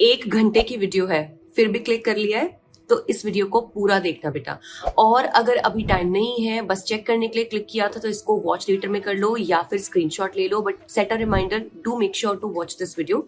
1 घंटे की वीडियो है, फिर भी क्लिक कर लिया है, तो इस वीडियो को पूरा देखना बेटा। और अगर अभी टाइम नहीं है, बस चेक करने के लिए क्लिक किया था, तो इसको वॉच लेटर में कर लो या फिर स्क्रीनशॉट ले लो, but set a reminder, do make sure to watch this video.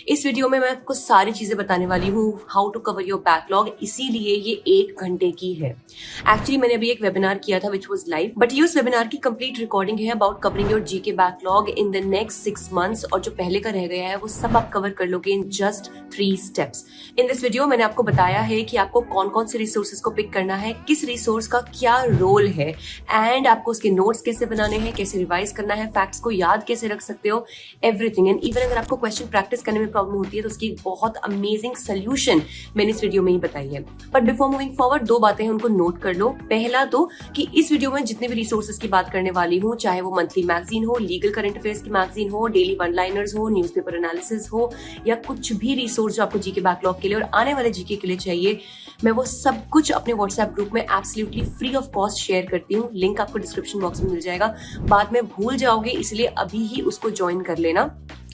इस वीडियो में मैं आपको सारी चीजें बताने वाली हूँ, how to cover your backlog, इसीलिए ये 1 घंटे की है। एक्चुअली मैंने अभी एक वेबिनार किया था विच वॉज लाइव, बट ये उस वेबिनार की कंप्लीट रिकॉर्डिंग है about covering your GK backlog in the next 6 months, और जो पहले का रह गया है वो सब आप कवर कर लोगे in just 3 steps. In this video मैंने आपको बताया है कि आपको कौन कौन से रिसोर्सेज को पिक करना है, किस रिसोर्स का क्या रोल है, एंड आपको उसके नोट्स कैसे बनाने हैं, कैसे रिवाइज करना है, फैक्ट्स को याद कैसे रख सकते हो, एवरीथिंग। एंड इवन अगर आपको क्वेश्चन प्रैक्टिस करने में प्रॉब्लम होती है तो उसकी एक बहुत अमेजिंग सोल्यूशन मैंने इस वीडियो में ही बताई है। बट बिफोर मूविंग फॉरवर्ड, 2 बातें हैं, उनको नोट कर लो। पहला तो कि इस वीडियो में जितने भी रिसोर्सेज की बात करने वाली हूँ, चाहे वो मंथली मैगजीन हो, लीगल करंट अफेयर्स की मैगजीन हो, डेली वन लाइनर्स हो, न्यूज़पेपर एनालिसिस हो, या कुछ भी रिसोर्स जो आपको जीके बैकलॉग के लिए और आने वाले जीके के लिए चाहिए, मैं वो सब कुछ अपने व्हाट्सएप ग्रुप में absolutely free of cost share करती हूँ। लिंक आपको डिस्क्रिप्शन बॉक्स में मिल जाएगा, बाद में भूल जाओगे, इसलिए अभी ही उसको ज्वाइन कर लेना।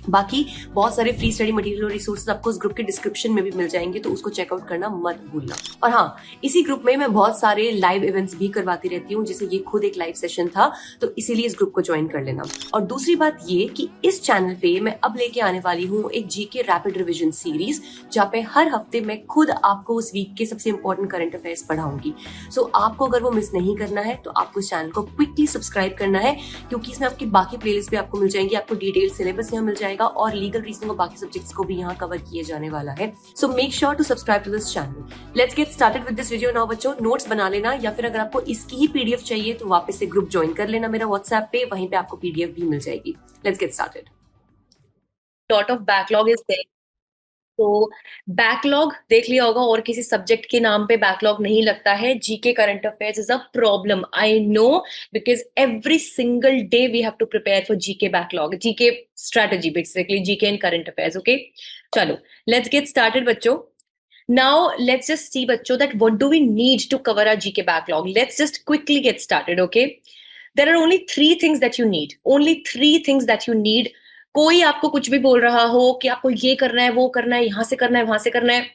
बाकी बहुत सारे फ्री स्टडी मटेरियल और रिसोर्सेज आपको उस ग्रुप के डिस्क्रिप्शन में भी मिल जाएंगे, तो उसको चेकआउट करना मत भूलना। और हाँ, इसी ग्रुप में मैं बहुत सारे लाइव इवेंट्स भी करवाती रहती हूँ, जैसे ये खुद एक लाइव सेशन था, तो इसीलिए इस ग्रुप को ज्वाइन कर लेना। और दूसरी बात ये कि इस चैनल पे मैं अब लेके आने वाली हूँ एक जीके रैपिड रिविजन सीरीज, जहाँ पे हर हफ्ते मैं खुद आपको उस वीक के सबसे इंपॉर्टेंट करंट अफेयर्स पढ़ाऊंगी। सो आपको अगर वो मिस नहीं करना है तो आपको इस चैनल को क्विकली सब्सक्राइब करना है, क्योंकि इसमें आपकी बाकी प्लेलिस्ट भी आपको मिल जाएंगी, आपको डिटेल सिलेबस यहाँ मिल जाएगा और लीगल रीजनिंग और बाकी सब्जेक्ट्स को भी यहाँ कवर किए जाने वाला है। So make sure to subscribe to this channel. Let's get started with this video now बच्चों। नोट्स बना लेना, या फिर अगर आपको इसकी ही पीडीएफ चाहिए तो वापस से ग्रुप ज्वाइन कर लेना मेरा व्हाट्सएप पे, वहीं पे आपको पीडीएफ भी मिल जाएगी। Let's get started. Dot of backlog is there. तो बैकलॉग देख लिया होगा, और किसी सब्जेक्ट के नाम पे बैकलॉग नहीं लगता है। GK current affairs is a problem, I know, because every single day we have to prepare for GK backlog, GK strategy, basically GK and current affairs. Okay, चलो लेट्स गेट स्टार्टेड बच्चों। Now let's just see बच्चों that what do we need to cover our GK backlog. Let's just quickly get started, okay? There are only 3 things that you need. Only 3 things that you need. कोई आपको कुछ भी बोल रहा हो कि आपको ये करना है, वो करना है, यहाँ से करना है, वहां से करना है,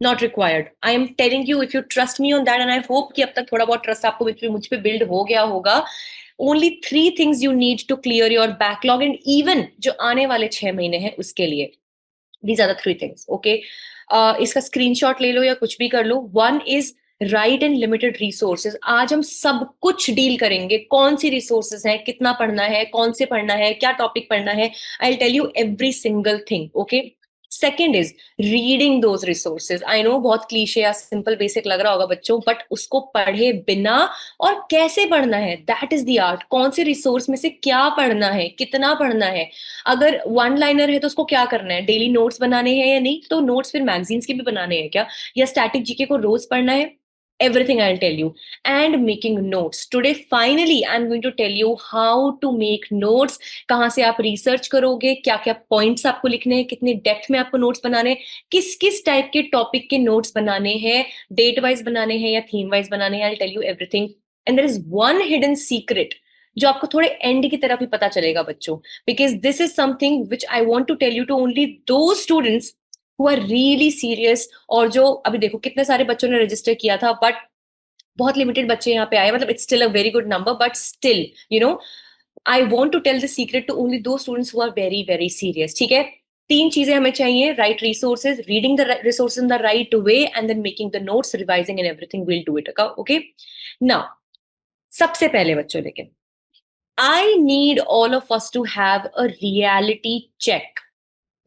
not required. I am telling you, if you trust me on that, and I hope कि अब तक थोड़ा बहुत ट्रस्ट आपको मुझ पे बिल्ड हो गया होगा. Only 3 things you need to clear your backlog, and even जो आने वाले 6 महीने हैं उसके लिए. These are the 3 things, okay? इसका स्क्रीनशॉट ले लो या कुछ भी कर लो. 1 is right and limited resources. आज हम सब कुछ डील करेंगे. कौन सी रिसोर्सेज हैं, कितना पढ़ना है, कौन से पढ़ना है, क्या टॉपिक पढ़ना है. I will tell you every single thing, okay? Second is reading those resources. I know बहुत क्लीशे या सिंपल बेसिक लग रहा होगा बच्चों, बट उसको पढ़े बिना और कैसे पढ़ना है, दैट इज द आर्ट. कौन से रिसोर्स में से क्या पढ़ना है, कितना पढ़ना है. अगर वन लाइनर है तो उसको क्या करना है, डेली नोट्स बनाने हैं या नहीं, तो नोट्स फिर मैगजीन्स के भी बनाने हैं क्या, या स्टैटिक जीके को रोज पढ़ना है. Everything I'll tell you. And making notes. Today, finally, I'm going to tell you how to make notes. कहाँ से आप research करोगे, क्या क्या points आपको लिखने हैं, कितने depth में आपको notes बनाने हैं, किस किस type के topic के notes बनाने हैं, date wise बनाने हैं या theme wise बनाने हैं. I'll tell you everything. And there is one hidden secret जो आपको थोड़े एंड की तरफ ही पता चलेगा बच्चों, because this is something which I want to tell you to only those students who are really serious. और जो अभी देखो कितने सारे बच्चों ने रजिस्टर किया था, बट बहुत लिमिटेड बच्चे यहाँ पे आए, मतलब it's still a very good number, but still you know I want to tell the secret to only दो students who are very very serious. ठीक है, 3 चीजें हमें चाहिए: right resources, reading the resources in the right way, and then making the notes, revising and everything. Will do it, okay? Now सबसे पहले बच्चों, लेकिन I need all of us to have a reality check.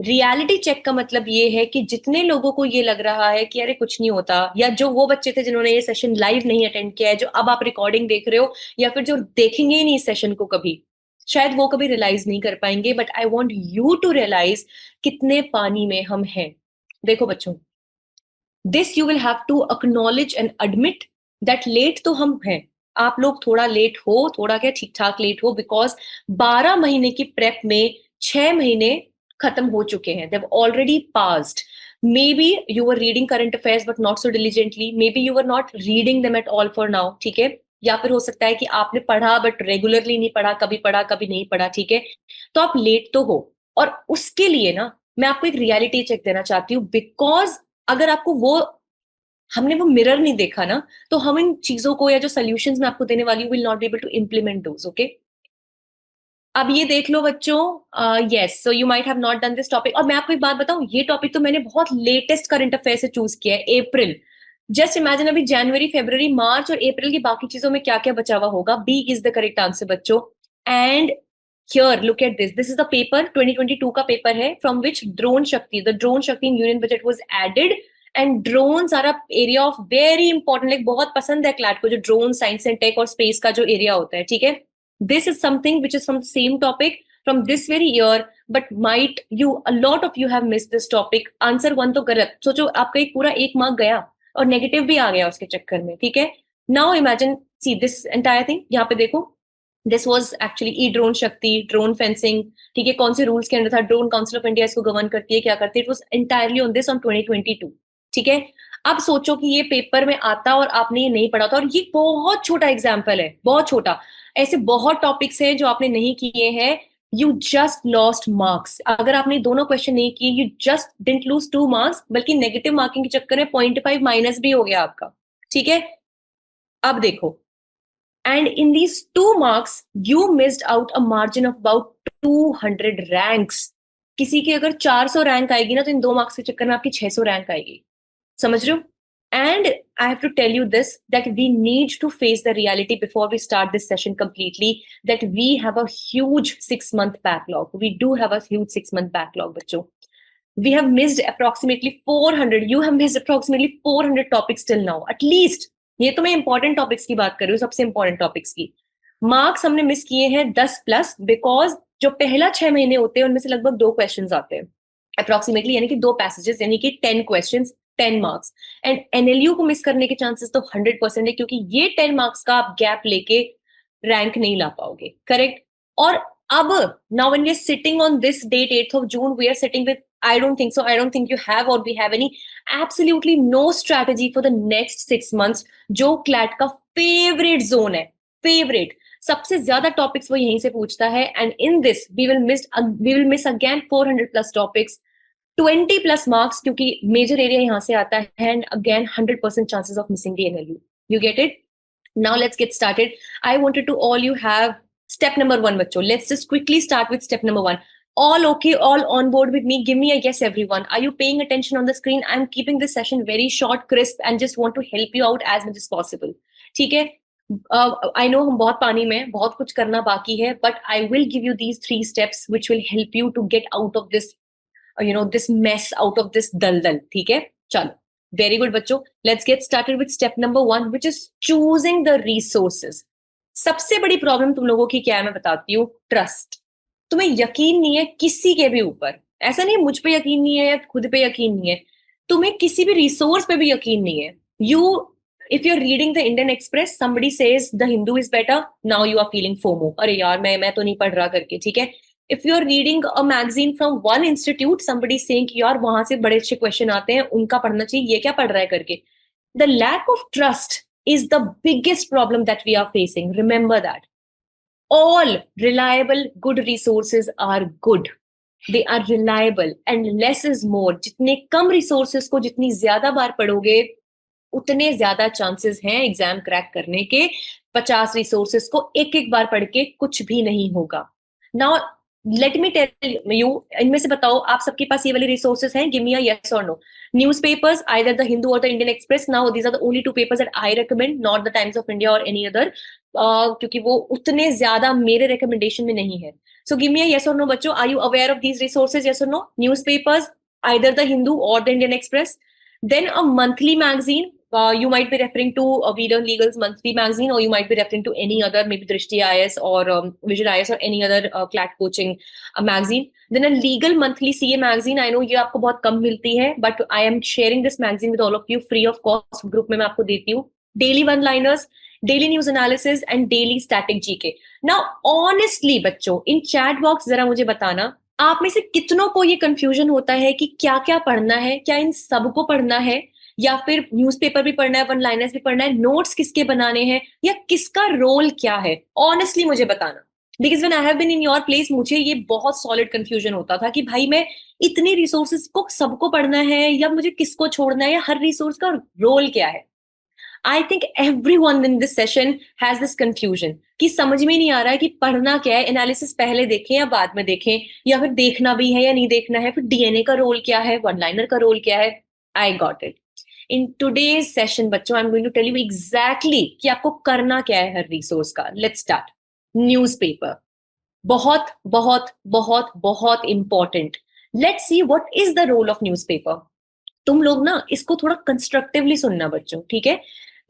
Reality check का मतलब ये है कि जितने लोगों को ये लग रहा है कि अरे कुछ नहीं होता, या जो वो बच्चे थे जिन्होंने ये सेशन लाइव नहीं अटेंड किया है, जो अब आप रिकॉर्डिंग देख रहे हो, या फिर जो देखेंगे ही नहीं इस सेशन को कभी, शायद वो कभी रियलाइज नहीं कर पाएंगे. But I want you to realise कितने पानी में हम हैं. देखो बच्चों, this you will have to acknowledge and admit that late तो हम हैं. आप लोग थोड़ा लेट हो, थोड़ा क्या ठीक ठाक लेट हो, बिकॉज 12 महीने की प्रेप में 6 महीने खत्म हो चुके हैं. They've already passed. Maybe you were reading current affairs but not so diligently. Maybe you were not reading them at all for now. ठीक है, या फिर हो सकता है कि आपने पढ़ा बट रेगुलरली नहीं पढ़ा, कभी नहीं पढ़ा. ठीक है, तो आप लेट तो हो. और उसके लिए ना मैं आपको एक रियलिटी चेक देना चाहती हूँ, बिकॉज अगर आपको हमने वो मिरर नहीं देखा ना, तो हम इन चीजों को या जो सोल्यूशंस मैं आपको देने वाली हूँ will not be able to implement those, okay? अब ये देख लो बच्चों, yes, so you might have not done this topic. और मैं आपको एक बात बताऊं, ये टॉपिक तो मैंने बहुत लेटेस्ट करंट अफेयर से चूज किया है, अप्रैल। जस्ट इमेजिन, अभी जनवरी, फरवरी, मार्च और अप्रैल की बाकी चीजों में क्या क्या बचा हुआ होगा। B is the correct answer बच्चों। And here look at this is the paper, 2022 का पेपर है, from which drone Shakti, the drone Shakti in union budget was added. And drones are a area of very important, like बहुत पसंद है CLAT को जो drone science and tech और space का जो एरिया होता है, ठीक है? This is something which is from the same topic from this very year, but might you, a lot of you have missed this topic. Answer 1 तो गलत, सोचो आपका एक पूरा 1 मार्क गया और नेगेटिव भी आ गया उसके चक्कर में, ठीक है? Now imagine, see this entire thing, यहाँ पे देखो, this was actually E drone शक्ति, ड्रोन फेंसिंग, ठीक है? कौन से रूल्स के अंदर था, ड्रोन काउंसिल ऑफ इंडिया इसको गवर्न करती है, क्या करती है, it was entirely on this on 2022, ठीक है? अब सोचो कि ये पेपर में आता और आपने ये नहीं पढ़ा था, और ये बहुत छोटा एग्जाम्पल है, बहुत छोटा। ऐसे बहुत टॉपिक्स हैं जो आपने नहीं किए हैं, यू जस्ट लॉस्ट मार्क्स। अगर आपने दोनों क्वेश्चन नहीं किए, you just didn't loose 2 marks, बल्कि नेगेटिव मार्किंग के चक्कर में 0.5 माइनस भी हो गया आपका, ठीक है? अब देखो, and in these 2 marks you missed out a margin of about 200 ranks. किसी की अगर 400 रैंक आएगी ना, तो इन 2 मार्क्स के चक्कर में आपकी 600 रैंक आएगी, समझ रहे हो? And I have to tell you this, that we need to face the reality before we start this session completely, that we have a huge 6-month backlog. We do have a huge 6-month backlog, बच्चों. We have missed approximately 400, you have missed approximately 400 topics till now, at least. ये तो मैं important topics की बात कर रही हूँ, सबसे इंपॉर्टेंट टॉपिक्स की। मार्क्स हमने मिस किए हैं 10 प्लस, बिकॉज जो पहला 6 महीने होते हैं उनमें से लगभग 2 क्वेश्चंस आते हैं अप्रोक्सीमेटली, यानी कि 2 पैसेजेस, यानी कि 10 क्वेश्चंस, 10 मार्क्स। एंड एनएलयू को मिस करने के चांसेस तो 100% है, क्योंकि ये 10 मार्क्स का आप गैप लेके रैंक नहीं ला पाओगे, करेक्ट? और अब now when we are sitting on this date 8th of June, we are sitting with, I don't think so, I don't think you have or we have any, absolutely no strategy for the next 6 months, जो CLAT का favourite zone है, favourite. सबसे ज्यादा topics वो यहीं से पूछता है, and in this we will miss again 400 plus topics, 20 plus marks, क्योंकि मेजर एरिया यहाँ से आता है, and again 100% chances of missing the NLU. You get it? Now let's get started. I wanted to all you have step number 1, बच्चों. Let's just quickly start with step number 1. All okay, all on board with me? Give me a yes, everyone. Are you paying attention on the screen? I'm keeping this session very short, crisp, and just want to help you out as much as possible. ठीक है? I know हम बहुत पानी में, बहुत कुछ करना बाकी है, but I will give you these 3 steps which will help you to get out of this, this mess, out of this daldal. ठीक है? चलो, वेरी गुड बच्चों, let's get started with step number 1, which is choosing the resources. सबसे बड़ी problem तुम लोगों की क्या है, मैं बताती हूँ, ट्रस्ट। तुम्हें यकीन नहीं है किसी के भी ऊपर, ऐसा नहीं मुझ पे यकीन नहीं है या खुद पे यकीन नहीं है, तुम्हें किसी भी रिसोर्स पे भी यकीन नहीं है। If you are reading the Indian Express, somebody says the Hindu is better, now you are feeling FOMO, अरे यार मैं तो नहीं पढ़ रहा करके, ठीक है? If you are reading a magazine from one institute, somebody saying कि यार वहां से बड़े अच्छे क्वेश्चन आते हैं, उनका पढ़ना चाहिए, ये क्या पढ़ रहा है करके। The lack of trust is the biggest problem that we are facing. Remember that. All reliable, good resources are good. They are reliable and less is more. जितने कम resources को जितनी ज्यादा बार पढ़ोगे, उतने ज्यादा चांसेस हैं एग्जाम क्रैक करने के। 50 रिसोर्सेस को एक एक बार पढ़ के कुछ भी नहीं होगा। Now let me tell you, इनमें से बताओ आप सबके पास ये वाले रिसोर्सेस हैं? गिव मी अ यस और no. Newspapers, either the Hindu or the Indian Express. Now these are the only 2 papers that I recommend, not the Times of India or any other, क्योंकि वो उतने ज्यादा मेरे रिकमेंडेशन में नहीं है। So give me a yes और no बच्चों, are you aware of these resources? Yes और no? Newspapers, either the Hindu or the Indian express. Then a monthly magazine, you might be referring to Veeder Legal's monthly magazine, or you might be referring to any other, maybe Drishti IS or Vision IS or any other CLAT coaching magazine. Then a legal monthly CA magazine, I know ये आपको बहुत कम मिलती है, but I am sharing this magazine with all of you free of cost. Group में मैं आपको देती हूँ। Daily one-liners, daily news analysis and daily static GK. Now honestly बच्चों, इन chat box जरा मुझे बताना, आप में से कितनों को ये कंफ्यूजन होता है कि क्या क्या पढ़ना है, क्या इन सबको पढ़ना है, या फिर न्यूज़पेपर भी पढ़ना है, वन लाइनर्स भी पढ़ना है, नोट्स किसके बनाने हैं, या किसका रोल क्या है? ऑनेस्टली मुझे बताना। Because when I have been in your place, मुझे ये बहुत सॉलिड कंफ्यूजन होता था कि भाई मैं इतने रिसोर्सेज को सबको पढ़ना है या मुझे किसको छोड़ना है, या हर रिसोर्स का रोल क्या है। I think every one in this session has this confusion कि समझ में नहीं आ रहा है कि पढ़ना क्या है, एनालिसिस पहले देखें या बाद में देखें, या फिर देखना भी है या नहीं देखना है, फिर डीएनए का रोल क्या है, वन लाइनर का रोल क्या है। I got it. In today's session बच्चों, I am going to tell you exactly कि आपको करना क्या है हर रिसोर्स का। Let's start. न्यूज़पेपर, बहुत बहुत बहुत बहुत important. Let's see what is the role of newspaper. तुम लोग ना इसको थोड़ा कंस्ट्रक्टिवली सुनना बच्चों, ठीक है।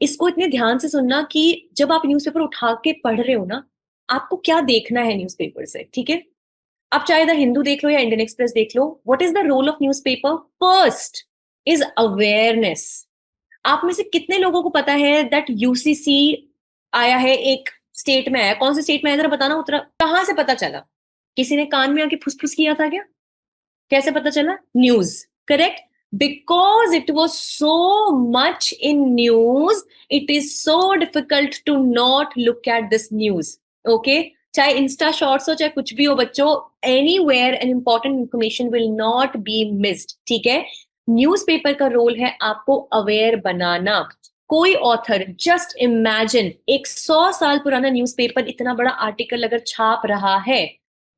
इसको इतने ध्यान से सुनना कि जब आप न्यूज़पेपर उठा के पढ़ रहे हो ना, आपको क्या देखना है न्यूज़पेपर से, ठीक है। आप चाहे द हिंदू देख लो या इंडियन एक्सप्रेस देख लो, what is the role of newspaper? First is awareness. आप में से कितने लोगों को पता है दैट यूसीसी आया है, एक स्टेट में आया, कौन से स्टेट में आया जरा बताना। उत्तरा कहाँ से पता चला? किसी ने कान में आके फुसफुस किया था क्या? कैसे पता चला? News. Correct. Because it was so much in news, it is so difficult to not look at this news. Okay, चाहे इंस्टा शॉर्ट्स हो चाहे कुछ भी हो बच्चों, anywhere an important information will not be missed, ठीक है। Newspaper का रोल है आपको अवेयर बनाना। कोई ऑथर, जस्ट इमेजिन, एक 100 साल पुराना न्यूज़पेपर इतना बड़ा आर्टिकल अगर छाप रहा है,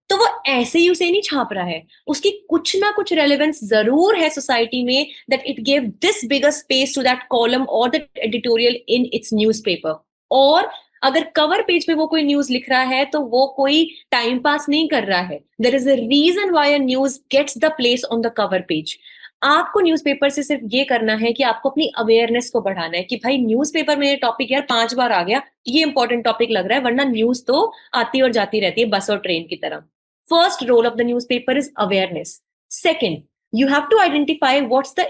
तो वो ऐसे ही उसे नहीं छाप रहा है, उसकी कुछ ना कुछ रेलेवेंस जरूर है सोसाइटी में, that it give this bigger space to that column और that editorial in its newspaper. और अगर कवर पेज पे वो कोई न्यूज लिख रहा है तो वो कोई टाइम पास नहीं कर रहा है। There is a reason why a news gets the place on the cover page. आपको न्यूज़पेपर से सिर्फ ये करना है कि आपको अपनी अवेयरनेस को बढ़ाना है कि भाई न्यूज़पेपर में ये टॉपिक यार 5 बार आ गया, ये इंपॉर्टेंट टॉपिक लग रहा है, वरना न्यूज तो आती और जाती रहती है बस और ट्रेन की तरह। First role of the newspaper is awareness. Second, you have to identify what the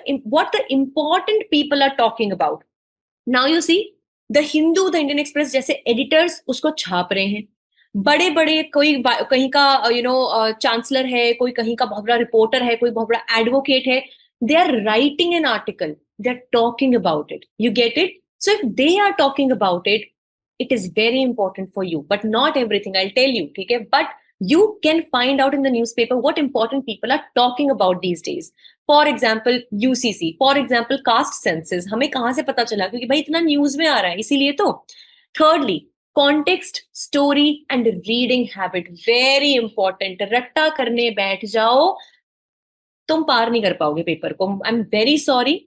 important people are talking about. Now you see, the Hindu, the Indian Express जैसे editors उसको छाप रहे हैं। बड़े बड़े कोई कहीं का चांसलर है, कोई कहीं का बहुत बड़ा रिपोर्टर है, कोई बहुत बड़ा एडवोकेट है, they are writing an article, they are talking about it, you get it. So if they are talking about it, it is very important for you, but not everything, I'll tell you, ठीक है। but you can find out in the newspaper what important people are talking about these days. For example UCC, for example caste census, हमें कहाँ से पता चला? क्योंकि भाई इतना न्यूज में आ रहा है, इसीलिए तो। thirdly, context, story and reading habit, very important। रट्टा करने बैठ जाओ, तुम पार नहीं कर पाओगे पेपर को, आई एम वेरी सॉरी।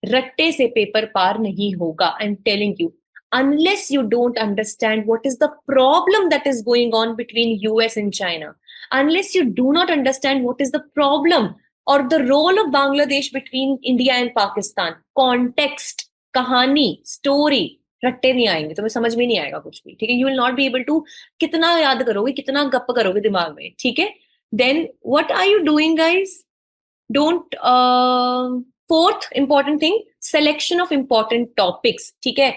रट्टे से पेपर पार नहीं होगा, आई am telling you. Unless you don't understand what is the problem that is going on between US and China, unless you do not understand what is the problem or the role of Bangladesh between India and Pakistan, context, कहानी, story, Ratte नहीं आएंगे, तुम्हें समझ में नहीं आएगा कुछ भी, ठीक है। You will not be able to, कितना याद करोगे, कितना गप करोगे दिमाग में, ठीक है। Then what are you doing guys? Don't fourth important thing, selection of important topics, ठीक है।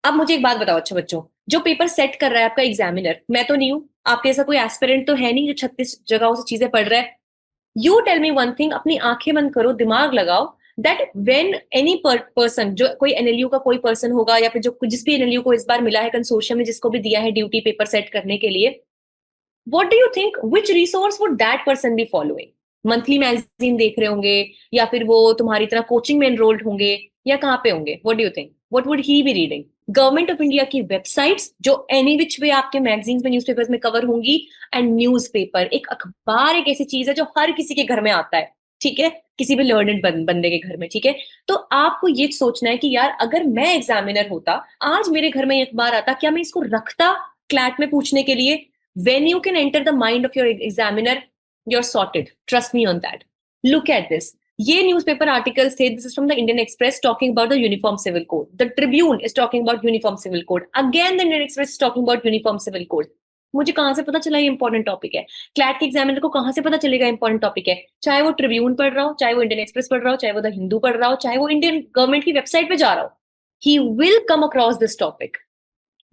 अब मुझे एक बात बताओ अच्छा बच्चों, जो पेपर सेट कर रहा है आपका एग्जामिनर, मैं तो नहीं हूं, आपके ऐसा कोई एस्पिरेंट तो है नहीं जो 36 जगहों से चीजें पढ़ रहा है। You tell me one thing, अपनी आंखें बंद करो, दिमाग लगाओ, दैट व्हेन एनी पर्सन, जो कोई एनएलयू का कोई पर्सन होगा या फिर जो जिस भी एनएलयू को इस बार मिला है कंसोर्शियम में, जिसको भी दिया है ड्यूटी पेपर सेट करने के लिए, what do you think which resource would that person be following? Monthly magazine देख रहे होंगे, या फिर वो तुम्हारी तरह कोचिंग में एनरोल्ड होंगे, या कहाँ पे होंगे? What do you think what would he be reading? Government of India की वेबसाइट्स जो एनी विच वे आपके मैगजीन्स में, न्यूज़पेपर्स में कवर होंगी। एंड न्यूज़पेपर, एक अखबार एक ऐसी चीज है जो हर किसी के घर में आता है, ठीक है, किसी भी लर्नड बंदे के घर में, ठीक है। तो आपको ये सोचना है कि यार अगर मैं एग्जामिनर होता, आज मेरे घर में ये अखबार आता, क्या मैं इसको रखता क्लैट में पूछने के लिए? When you can enter the mind of your examiner, you're sorted. Trust me on that. Look at this. ये newspaper articles थे. This is from the Indian Express talking about the Uniform Civil Code. The Tribune is talking about Uniform Civil Code. Again, the Indian Express is talking about Uniform Civil Code. मुझे कहाँ से पता चला ये important topic है? CLAT के examiner को कहाँ से पता चलेगा इंपॉर्टेंट टॉपिक है? चाहे वो ट्रिब्यून पढ़ रहा हो, चाहे वो इंडियन एक्सप्रेस पढ़ रहा हो, चाहे वो द हिंदू पढ़ रहा हो, चाहे वो इंडियन गवर्नमेंट की वेबसाइट पे जा रहा हो, he will come across this topic.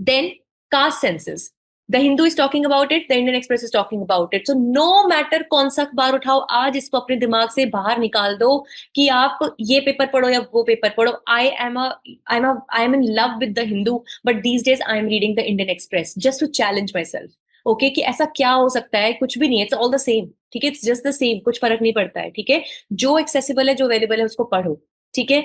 Then caste census. The Hindu is talking about it, the Indian Express is talking about it. So no matter कौन सा अखबार उठाओ, आज इसको अपने दिमाग से बाहर निकाल दो कि आप ये पेपर पढ़ो या वो पेपर पढ़ो। I am in love with the Hindu, but these days I am reading the Indian Express just to challenge myself. Okay कि ऐसा क्या हो सकता है, कुछ भी नहीं है, इट्स ऑल द सेम, ठीक है, इट्स जस्ट द सेम, कुछ फर्क नहीं पड़ता है, ठीक है, जो एक्सेसिबल है, जो अवेलेबल है, उसको पढ़ो, ठीक है।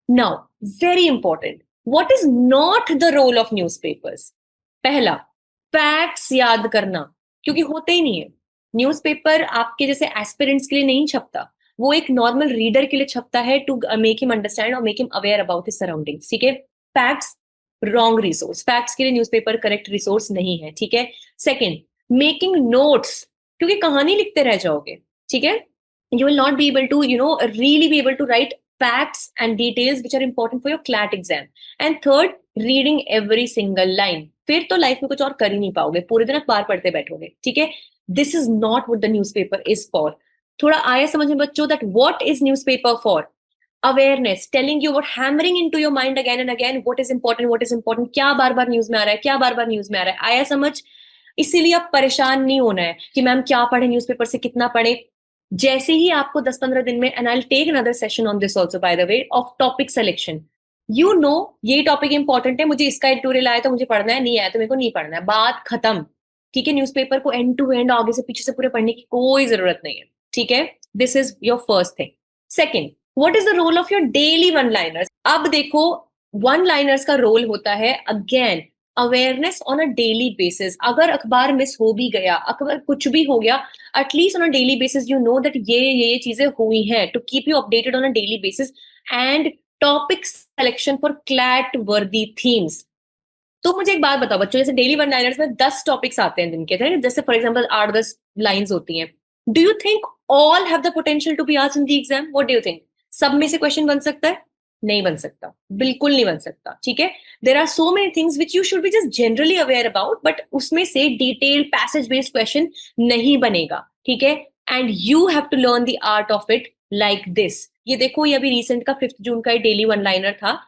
Now very important, what is not the role of newspapers? पहला, फैक्ट्स याद करना, क्योंकि होते ही नहीं है। न्यूज़पेपर आपके जैसे एस्पिरेंट्स के लिए नहीं छपता, वो एक नॉर्मल रीडर के लिए छपता है, टू मेक हिम अंडरस्टैंड और make him aware about his surroundings, ठीक है। फैक्ट्स रॉन्ग रिसोर्स, फैक्ट्स के लिए न्यूज़पेपर करेक्ट रिसोर्स नहीं है, ठीक है। सेकंड, मेकिंग नोट्स, क्योंकि कहानी लिखते रह जाओगे, ठीक है, you will not be able to really be able to write facts and details which are important for your CLAT exam. And third, reading every single line, फिर तो लाइफ में कुछ और कर ही नहीं पाओगे, पूरे दिन अखबार पढ़ते बैठोगे, ठीक है। This is not what the newspaper is for. थोड़ा आया समझ में बच्चों, that what is newspaper for? Awareness, telling you what, hammering into your mind again and again, what is important, what is important, क्या बार बार न्यूज में आ रहा है, क्या बार बार न्यूज में आ रहा है, आया समझ? इसीलिए आप परेशान नहीं होना है कि मैम क्या पढ़े न्यूज़पेपर से, कितना पढ़े। जैसे ही आपको 10-15 दिन में, and I will take another session on this also by the way, of topic selection, you know ये टॉपिक इंपॉर्टेंट है, मुझे इसका एडिटोरियल आया तो मुझे पढ़ना है, नहीं आया तो मेरे को नहीं पढ़ना है, बात खत्म, ठीक है। न्यूज़पेपर को एंड टू एंड आगे से पीछे से पूरे पढ़ने की कोई जरूरत नहीं है, ठीक है। This is your first thing. Second, what is the role of your daily one liners? अब देखो, वन लाइनर्स का रोल होता है again awareness on a daily basis. अगर अखबार मिस हो भी गया, अगर कुछ भी हो गया, at least on a daily basis you know that ये चीजें हुई हैं, to keep you updated on a daily basis. And topic selection for CLAT worthy themes. तो मुझे एक बात बताओ बच्चों, जैसे डेली वन लाइनर्स में 10 टॉपिक्स आते हैं दिन के, जैसे फॉर एग्जाम्पल 8-10 लाइन्स होती हैं, do you think all have the potential to be asked in the exam? What do you think? सब में से क्वेश्चन बन सकता है? नहीं बन सकता, बिल्कुल नहीं बन सकता, ठीक है। There are so many things which you should be just generally aware about, but उसमें से डिटेल पैसेज बेस्ड क्वेश्चन नहीं बनेगा, ठीक है। And you have to learn the art of it like this. ये देखो, ये अभी रिसेंट का 5 जून का डेली वन लाइनर था।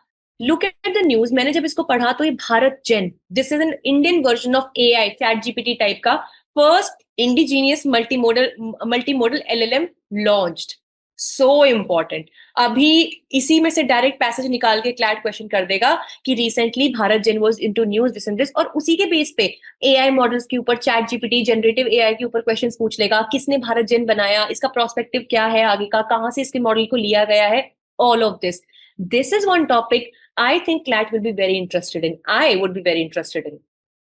लुक एट द न्यूज, मैंने जब इसको पढ़ा तो ये Bharat Gen, this is an Indian version of AI, chat GPT type का, first indigenous multimodal LLM launched. So important. अभी इसी में से डायरेक्ट पैसेज निकाल के क्लैट क्वेश्चन कर देगा कि recently Bharat gen was into news this and this, और उसी के बेस पे एआई मॉडल्स के ऊपर, चैट जीपीटी जनरेटिव एआई के ऊपर क्वेश्चंस पूछ लेगा, किसने भारत जेन बनाया, इसका प्रोस्पेक्टिव क्या है आगे का, कहां से इसके मॉडल को लिया गया है, all of this. This is one topic I think CLAT will be very interested in. I would be very interested in.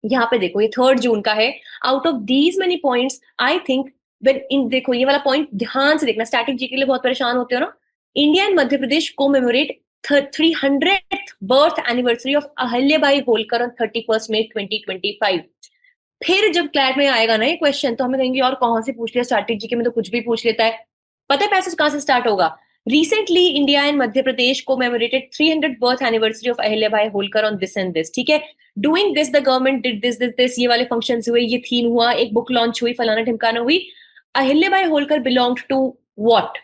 यहाँ पे देखो, ये 3 जून का है। Out of these many points, I think when in देखो ये वाला पॉइंट ध्यान से देखना, स्टैटिक जी के लिए बहुत परेशान होते हो ना। India and Madhya Pradesh commemorate 300th birth anniversary of Ahilyabai Holkar on 31 May 2025। फिर जब क्लैट में आएगा ना ये क्वेश्चन, तो हमें कहेंगे और कौन से पूछ लिया, स्टैटिक जी के में तो कुछ भी पूछ लेता है। पता है पैसेज कहां से स्टार्ट होगा? Recently, India and Madhya Pradesh commemorated 300th birth anniversary of Ahilyabai Holkar on this and this, ठीक है। Doing this, the government did this, ये वाले functions हुए, ये थीम हुआ, एक बुक लॉन्च हुई, फलाना ढिमकाना हुई। Ahilyabai Holkar belonged to what?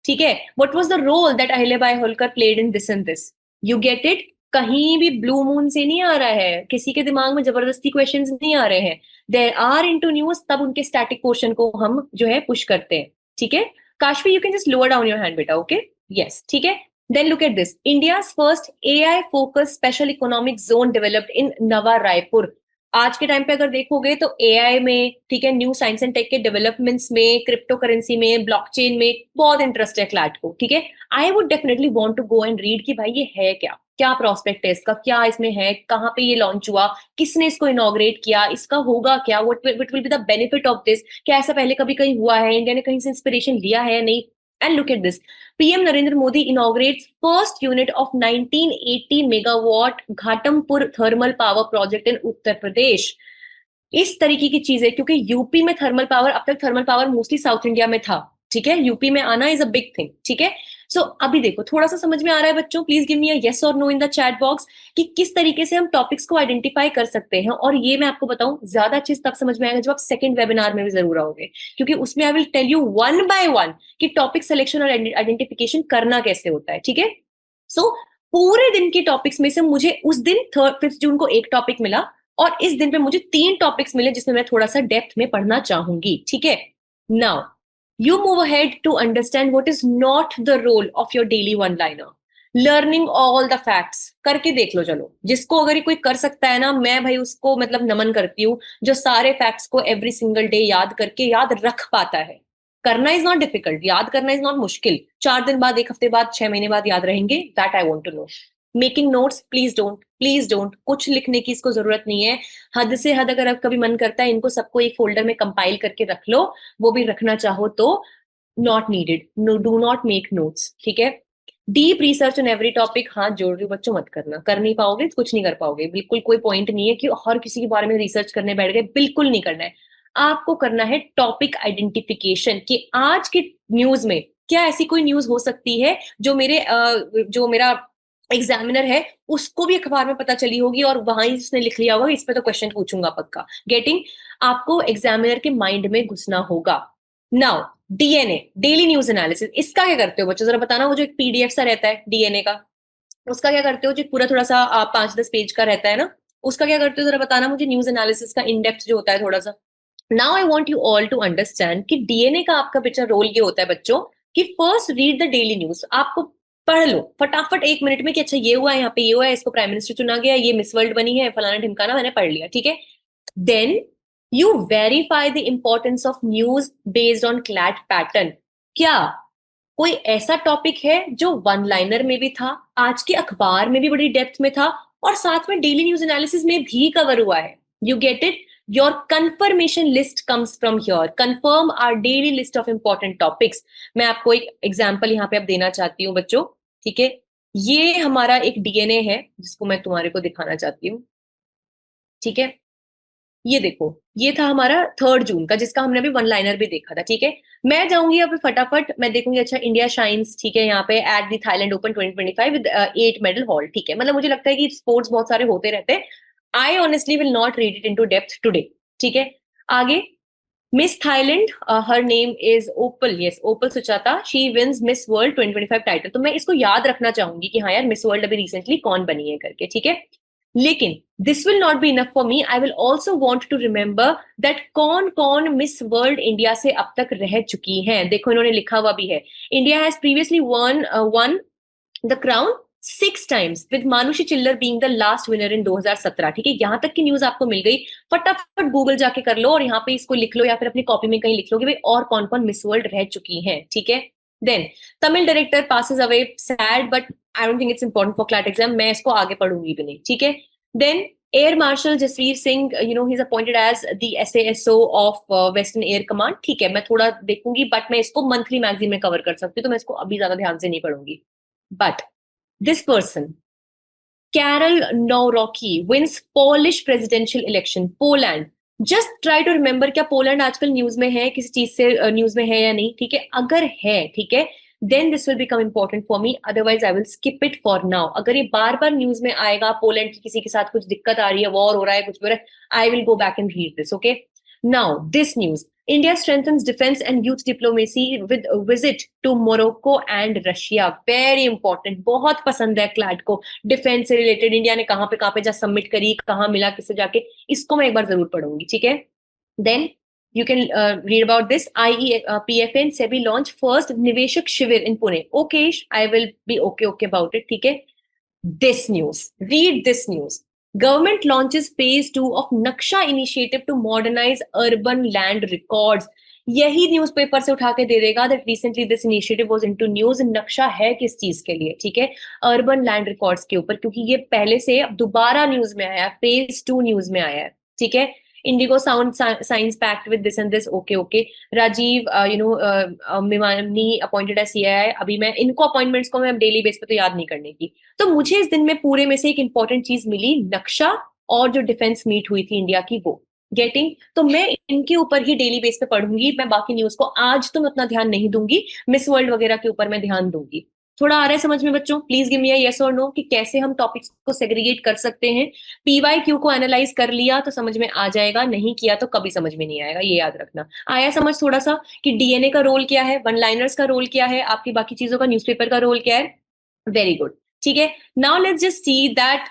ठीक है, what was the role that Ahilyabai Holkar played in this and this? You get it? कहीं भी ब्लू मून से नहीं आ रहा है, किसी के दिमाग में जबरदस्ती क्वेश्चंस नहीं आ रहे हैं। There are into news, तब उनके स्टैटिक पोर्शन को हम जो है पुश करते हैं, ठीक है। Kashvi, you can just lower down your hand, beta, okay? Yes, ठीक है। Then look at this. India's first AI-focused special economic zone developed in Nava Raipur. आज के टाइम पे अगर देखोगे तो AI में, ठीक है, न्यू साइंस एंड टेक के डेवलपमेंट्स में, क्रिप्टो करेंसी में, ब्लॉकचेन में बहुत इंटरेस्ट है क्लैट को, ठीक है। I would definitely want to go and read कि भाई ये है क्या, क्या प्रोस्पेक्ट है इसका, क्या इसमें है, कहाँ पे ये लॉन्च हुआ, किसने इसको इनॉग्रेट किया, इसका होगा क्या, what will be the benefit of this, क्या ऐसा पहले कभी कहीं हुआ है, इंडिया ने कहीं से इंस्पिरेशन लिया है, नहीं। And look at this, PM Narendra Modi inaugurates first unit of 1980 megawatt Ghatampur thermal power project in Uttar Pradesh. इस तरीके की चीजें, क्योंकि यूपी में थर्मल पावर, अब तक thermal power mostly south India में था, ठीक है, यूपी में आना इज अ बिग थिंग, ठीक है। सो अभी देखो, थोड़ा सा समझ में आ रहा है बच्चों? Please give me a yes और no in the chat box कि किस तरीके से हम टॉपिक्स को आइडेंटिफाई कर सकते हैं। और ये मैं आपको बताऊं, ज्यादा अच्छे से तब समझ में आएगा जब आप सेकंड वेबिनार में भी जरूर आओगे, क्योंकि उसमें I will tell you one by one कि टॉपिक सिलेक्शन और आइडेंटिफिकेशन करना कैसे होता है, ठीक है। सो पूरे दिन के टॉपिक्स में से मुझे उस दिन 5 जून को एक टॉपिक मिला, और इस दिन पे मुझे 3 टॉपिक्स मिले जिसमें मैं थोड़ा सा डेप्थ में पढ़ना चाहूंगी, ठीक है। Now you move ahead to understand what is not the role of your daily one liner. Learning all the facts करके देख लो। चलो, जिसको अगर ये कोई कर सकता है ना, मैं भाई उसको मतलब नमन करती हूँ, जो सारे फैक्ट्स को एवरी सिंगल डे याद करके याद रख पाता है। करना इज नॉट डिफिकल्ट, याद करना इज नॉट मुश्किल। 4 दिन बाद, 1 हफ्ते बाद, 6 महीने बाद याद रहेंगे। That I want to know. Making notes, please don't, कुछ लिखने की इसको जरूरत नहीं है। हद से हद अगर अब कभी मन करता है, इनको सबको एक फोल्डर में कंपाइल करके रख लो, वो भी रखना चाहो तो। Not needed, no, do not make notes, ठीक है। Deep research on every topic, हाथ जोड़ रही हूँ बच्चों, मत करना। कर नहीं पाओगे तो कुछ नहीं कर पाओगे। बिल्कुल कोई पॉइंट नहीं है कि हर किसी के बारे में रिसर्च करने बैठ गए, बिल्कुल नहीं करना है। आपको करना है टॉपिक आइडेंटिफिकेशन, कि आज के न्यूज में क्या ऐसी कोई न्यूज हो सकती है जो जो मेरा एग्जामिनर है उसको भी अखबार में पता चली होगी, और वहां ही उसने लिख लिया होगा, इस पे तो क्वेश्चन पूछूंगा पक्का। गेटिंग? आपको एग्जामिनर के माइंड में घुसना होगा। Now, DNA, daily news analysis, इसका क्या करते हो बच्चों, जरा बताना। वो जो एक पीडीएफ सा रहता है डीएनए का, उसका क्या करते हो? जो पूरा थोड़ा सा 5-10 पेज का रहता है ना, उसका क्या करते हो जरा बताना मुझे। न्यूज एनालिसिस का इन डेप्थ जो होता है थोड़ा सा। Now I want you all to understand कि डीएनए का आपका पिक्चर रोल ये होता है बच्चों, कि first read the daily news. आपको पढ़ लो फटाफट 1 मिनट में कि अच्छा ये हुआ है, यहाँ पे ये हुआ है, इसको प्राइम मिनिस्टर चुना गया, ये मिस वर्ल्ड बनी है, फलाना ढिमकाना, मैंने पढ़ लिया, ठीक है। Then you verify the importance of news based on CLAT pattern. क्या कोई ऐसा टॉपिक है जो वन लाइनर में भी था, आज के अखबार में भी बड़ी डेप्थ में था, और साथ में डेली न्यूज एनालिसिस में भी कवर हुआ है? You get it? Your confirmation list comes from here. Confirm our daily list of important topics. मैं आपको एक एग्जाम्पल यहाँ पे अब देना चाहती हूँ बच्चों, ठीक है। ये हमारा एक डीएनए है जिसको मैं तुम्हारे को दिखाना चाहती हूँ, ठीक है। ये देखो, ये था हमारा 3 जून का, जिसका हमने अभी वन लाइनर भी देखा था, ठीक है। मैं जाऊंगी अब फटाफट, मैं देखूंगी अच्छा इंडिया शाइन्स, ठीक है, यहाँ पे at the Thailand open 2025 with 8 medal hall, ठीक है। मतलब मुझे लगता है कि स्पोर्ट्स बहुत सारे होते रहते हैं। I honestly will not read it into depth today, ठीक है। आगे, Miss Thailand, her name is Opal, yes, Opal Suchata, she wins Miss World 2025 title. तो मैं इसको याद रखना चाहूंगी कि हाँ यार, मिस वर्ल्ड अभी रिसेंटली कौन बनी है करके, ठीक है। लेकिन this will not be enough for me, I will also want to remember that कौन कौन मिस वर्ल्ड इंडिया से अब तक रह चुकी हैं। देखो इन्होंने लिखा हुआ भी है, India has previously won the crown 6 times with Manushi Chhillar being the last winner in 2017, ठीक है। यहाँ तक की न्यूज आपको मिल गई, फटाफट गूगल जाके कर लो और यहाँ पे इसको लिख लो, या फिर अपनी कॉपी में कहीं लिख लो कि भाई और कौन कौन मिस वर्ल्ड रह चुकी हैं, ठीक है। Then Tamil director passes away, sad, but I don't think it's important for CLAT exam, मैं इसको आगे पढ़ूंगी भी नहीं, ठीक है। Then air marshal Jasvir Singh, you know, he is appointed as the SASO of western air command, ठीक है। मैं थोड़ा देखूंगी, बट मैं इसको मंथली मैगजीन में कवर कर सकती हूँ, तो मैं इसको अभी ज्यादा ध्यान से नहीं पढ़ूंगी। बट this person, Carol Nowrocki, wins Polish presidential election, Poland. Just try to remember, क्या पोलैंड आजकल न्यूज में है, किसी चीज से न्यूज में है या नहीं, ठीक है। अगर है, ठीक है, then this will become important for me, otherwise I will skip it for now. अगर ये बार बार न्यूज में आएगा, पोलैंड की किसी के साथ कुछ दिक्कत आ रही है, वॉर हो रहा है, कुछ हो रहा है, I will go back and read this, okay. Now this news, India strengthens defense and youth diplomacy with a visit to Morocco and Russia. Very important, बहुत पसंद है क्लैट को। डिफेंस से रिलेटेड इंडिया ने कहाँ पे जा सबमिट करी, कहाँ मिला, किससे जाके, इसको मैं एक बार जरूर पढ़ूंगी, ठीक है। Then you can read about this. PFA and SEBI launch first निवेशक शिविर in Pune. Okay, I will be okay about it, ठीक है। This news, read this news. Government launches phase 2 of Naksha initiative to modernize urban land records. यही newspaper से उठा के दे देगा that recently this initiative was into news. नक्शा है किस चीज के लिए, ठीक है, अर्बन लैंड रिकॉर्ड्स के ऊपर, क्योंकि ये पहले से अब दोबारा न्यूज में आया है, फेज 2 न्यूज में आया है, ठीक है। IndiGo sound science pact with this and this, okay okay. Rajiv Mimani appointed as CII. अभी मैं इनको अपॉइंटमेंट्स को मैं डेली बेस पे तो याद नहीं करने की, तो मुझे इस दिन में पूरे में से एक इंपॉर्टेंट चीज मिली, नक्शा और जो डिफेंस मीट हुई थी इंडिया की, वो गेटिंग। तो मैं इनके ऊपर ही डेली बेस पे पढ़ूंगी, मैं बाकी न्यूज को आज तो मैं उतना ध्यान नहीं दूंगी, मिस वर्ल्ड वगैरह के ऊपर मैं ध्यान दूंगी। थोड़ा आ रहा है समझ में बच्चों? प्लीज गिव मी यस और नो कि कैसे हम टॉपिक्स को सेग्रीगेट कर सकते हैं। पीवाईक्यू को एनालाइज कर लिया तो समझ में आ जाएगा, नहीं किया तो कभी समझ में नहीं आएगा, ये याद रखना। आया समझ थोड़ा सा कि डीएनए का रोल क्या है, वन लाइनर्स का रोल क्या है, आपकी बाकी चीजों का, न्यूज़पेपर का रोल क्या है? वेरी गुड, ठीक है। Now let's just see that,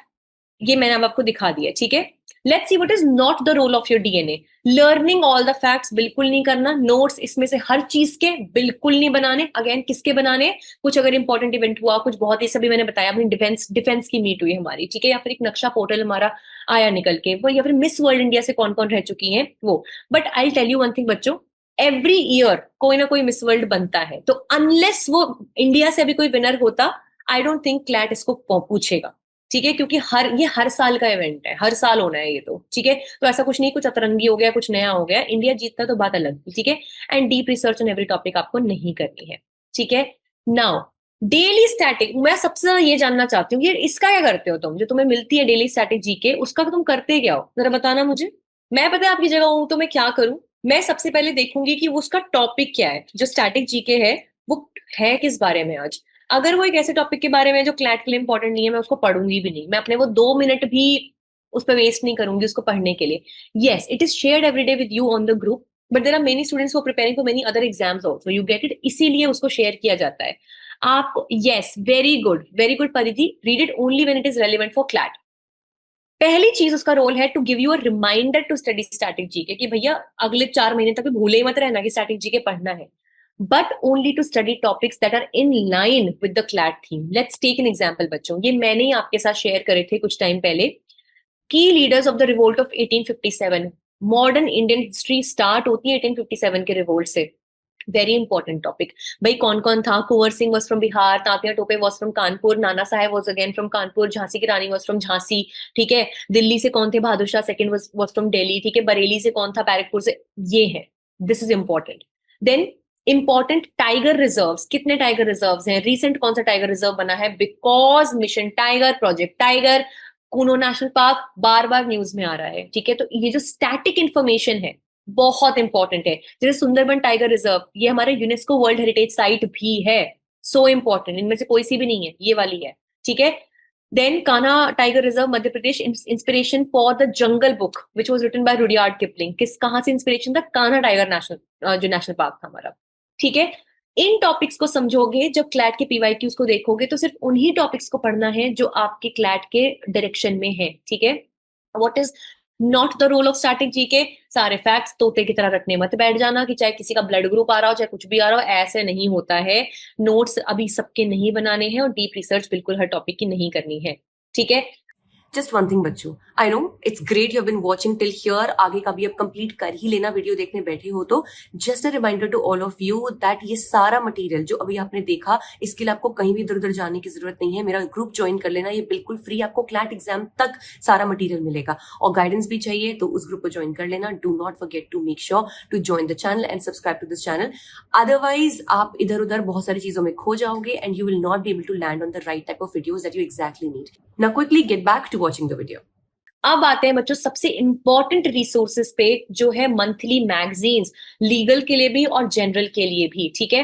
ये मैंने अब आपको दिखा दिया, ठीक है। Let's see what is not the role of your DNA. Learning all the facts बिल्कुल नहीं करना, नोट्स इसमें से हर चीज के बिल्कुल नहीं बनाने। अगेन किसके बनाने, कुछ अगर इंपॉर्टेंट इवेंट हुआ, कुछ बहुत, ये सभी मैंने बताया, अपनी डिफेंस की मीट हुई हमारी, ठीक है, या फिर एक नक्शा पोर्टल हमारा आया निकल के वो, या फिर मिस वर्ल्ड इंडिया से कौन कौन रह चुकी हैं वो। But I tell you one thing बच्चों, एवरी ईयर कोई ना कोई मिस वर्ल्ड बनता है, तो अनलेस वो इंडिया से अभी कोई विनर होता, आई डोंट थिंक क्लैट इसको पूछेगा, ठीक है, क्योंकि ये हर साल का इवेंट है, हर साल होना है ये तो, ठीक है। तो ऐसा कुछ नहीं कुछ अतरंगी हो गया, कुछ नया हो गया, इंडिया जीतता तो बात अलग थी, ठीक है। And deep research on every topic आपको नहीं करनी है, ठीक है। नाउ डेली स्टैटिक, मैं सबसे ज्यादा ये जानना चाहती हूँ, ये इसका क्या करते हो तुम, जो तुम्हें मिलती है डेली स्टैटिक जीके, उसका तुम करते क्या हो, जरा बताना मुझे। मैं पता है आपकी जगह हूं तो मैं क्या करूं, मैं सबसे पहले देखूंगी कि वो उसका टॉपिक क्या है, जो स्टैटिक जीके है वो है किस बारे में आज। अगर वो एक ऐसे टॉपिक के बारे में जो क्लैट के लिए इंपॉर्टेंट नहीं है, मैं उसको पढ़ूंगी भी नहीं, मैं अपने वो 2 मिनट भी उस पर वेस्ट नहीं करूंगी उसको पढ़ने के लिए। Yes, it is shared every day with you on the group, but there are many students who are preparing for many other exams also, you get it, इसीलिए उसको शेयर किया जाता है। आप, yes, very good Paridhi, read it only when it is relevant for CLAT. पहली चीज उसका रोल है to give you a reminder to study static GK, कि भैया अगले 4 महीने तक भी भूले ही मत रहना कि स्टैटिक जीके पढ़ना है, but only to study topics that are in line with the CLAT theme. Let's take an example बच्चों, ये मैंने ही आपके साथ शेयर करे थे कुछ टाइम पहले। Key leaders of the revolt of 1857, modern Indian history start होती है 1857 के रिवोल्ट से। Very important topic. भाई कौन कौन था, Kunwar Singh was from Bihar, Tatya Tope was from Kanpur, Nana Sahib was again from Kanpur, Jhansi की रानी वॉज फ्रॉम झांसी, ठीक है। दिल्ली से कौन थे, Bahadur Shah second was from Delhi, ठीक है। बरेली से कौन था, बैरकपुर से, ये है, this is important. Then important tiger reserves, कितने टाइगर रिजर्व्स हैं, रिसेंट कौन सा टाइगर रिजर्व बना है, because mission tiger, project tiger, Kuno national park बार बार न्यूज में आ रहा है, ठीक है। तो ये जो स्टैटिक इंफॉर्मेशन है बहुत इंपॉर्टेंट है। जैसे सुंदरबन टाइगर रिजर्व, ये हमारे यूनेस्को वर्ल्ड हेरिटेज साइट भी है, सो इंपॉर्टेंट, इनमें से कोई सी भी नहीं है, ये वाली है, ठीक है। Then Kanha tiger reserve Madhya Pradesh, inspiration for the jungle book which was written by Rudyard Kipling, किस कहां से इंस्पिरेशन था, कान्हा टाइगर नेशनल जो नेशनल पार्क था हमारा, ठीक है। इन टॉपिक्स को समझोगे, जब क्लैट के पीवाईक्यूज को देखोगे तो सिर्फ उन्हीं टॉपिक्स को पढ़ना है जो आपके क्लैट के डायरेक्शन में है, ठीक है। What is not the role of static GK, सारे फैक्ट्स तोते की तरह रटने मत बैठ जाना कि चाहे किसी का ब्लड ग्रुप आ रहा हो चाहे कुछ भी आ रहा हो, ऐसे नहीं होता है। नोट्स अभी सबके नहीं बनाने हैं और डीप रिसर्च बिल्कुल हर टॉपिक की नहीं करनी है, ठीक है। जस्ट वन थिंग बच्चों, I know it's great you have been watching till here, आगे का भी अब कंप्लीट कर ही लेना वीडियो देखने बैठे हो तो। Just a reminder to all of you that ये सारा मटेरियल जो अभी आपने देखा, इसके लिए आपको कहीं भी इधर उधर जाने की जरूरत नहीं है, मेरा ग्रुप ज्वाइन कर लेना, ये बिल्कुल फ्री, आपको क्लैट एग्जाम तक सारा मटेरियल मिलेगा। और गाइडेंस भी चाहिए तो उस ग्रुप को ज्वाइन कर लेना। Do not forget to make sure to join the channel and subscribe to this channel, otherwise आप इधर उधर बहुत सारी चीजों में खो जाओगे and you will not be able to land on the right type of videos that you exactly need. Now quickly get back to watching the video. अब आते हैं बच्चों सबसे इंपॉर्टेंट रिसोर्सेज पे, जो है मंथली मैगजीन्स, लीगल के लिए भी और जनरल के लिए भी, ठीक है।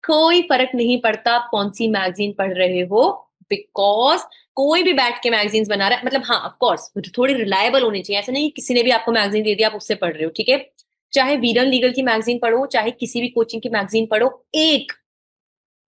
कोई फर्क नहीं पड़ता आप कौन सी मैगजीन पढ़ रहे हो, बिकॉज कोई भी बैठ के मैगजीन्स बना रहा है, मतलब हाँ ऑफ कोर्स थोड़ी रिलायबल होनी चाहिए, ऐसा नहीं किसी ने भी आपको मैगजीन दे दिया आप उससे पढ़ रहे हो, ठीक है। चाहे वीरन लीगल की मैगजीन पढ़ो, चाहे किसी भी कोचिंग की मैगजीन पढ़ो,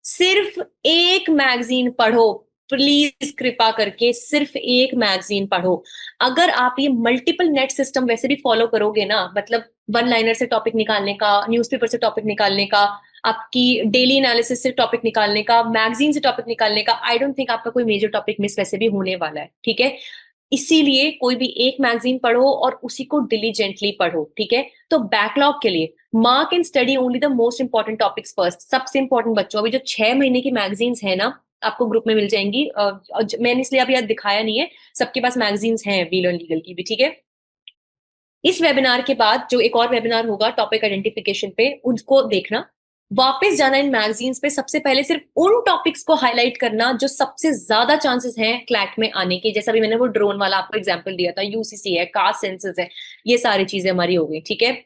सिर्फ एक मैगजीन पढ़ो, प्लीज कृपा करके सिर्फ एक मैगजीन पढ़ो। अगर आप ये मल्टीपल नेट सिस्टम वैसे भी फॉलो करोगे ना, मतलब वन लाइनर से टॉपिक निकालने का, न्यूज़पेपर से टॉपिक निकालने का, आपकी डेली एनालिसिस से टॉपिक निकालने का, मैगजीन से टॉपिक निकालने का, आई डोंट थिंक आपका कोई मेजर टॉपिक मिस वैसे भी होने वाला है, ठीक है। इसीलिए कोई भी एक मैगजीन पढ़ो और उसी को डिलीजेंटली पढ़ो, ठीक है। तो बैकलॉग के लिए mark and study only the most important topics first. सबसे इंपॉर्टेंट बच्चों, अभी जो 6 महीने की मैगजीन्स है ना, आपको ग्रुप में मिल जाएंगी, मैंने इसलिए अभी याद दिखाया नहीं है, सबके पास मैगजीन्स हैं वीलर लीगल की भी, ठीक है। इस वेबिनार के बाद जो एक और वेबिनार होगा टॉपिक आइडेंटिफिकेशन पे, उसको देखना, वापस जाना इन मैगजीन्स पे, सबसे पहले सिर्फ उन टॉपिक्स को हाईलाइट करना जो सबसे ज्यादा चांसेस हैं क्लैट में आने के। जैसा भी मैंने वो ड्रोन वाला आपको एग्जांपल दिया था, यूसीसी है, कास्ट सेंसस है, ये सारी चीजें हमारी हो गई, ठीक है।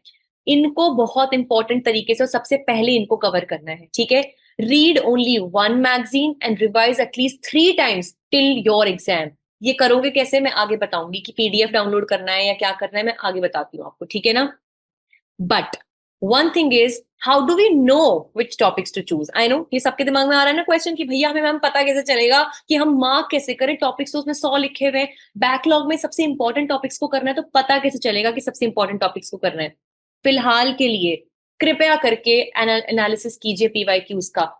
इनको बहुत इंपॉर्टेंट तरीके से और सबसे पहले इनको कवर करना है, ठीक है। Read only one magazine and revise at least 3 times till your exam. ये करोगे कैसे मैं आगे बताऊंगी, कि पीडीएफ डाउनलोड करना है या क्या करना है मैं आगे बताती हूँ आपको, ठीक है ना। But one thing is how do we know which topics to choose. I know ये सबके दिमाग में आ रहा है ना क्वेश्चन कि भैया हमें मैम पता कैसे चलेगा कि हम मार्क कैसे करें, टॉपिक्स तो उसमें 100 लिखे हुए हैं, बैकलॉग में सबसे इंपॉर्टेंट टॉपिक्स को करना है, तो पता कैसे चलेगा कि सबसे इंपॉर्टेंट टॉपिक्स को करना है। फिलहाल के लिए कृपया करके एनालिसिस कीजिए पीवाईक्यूज का।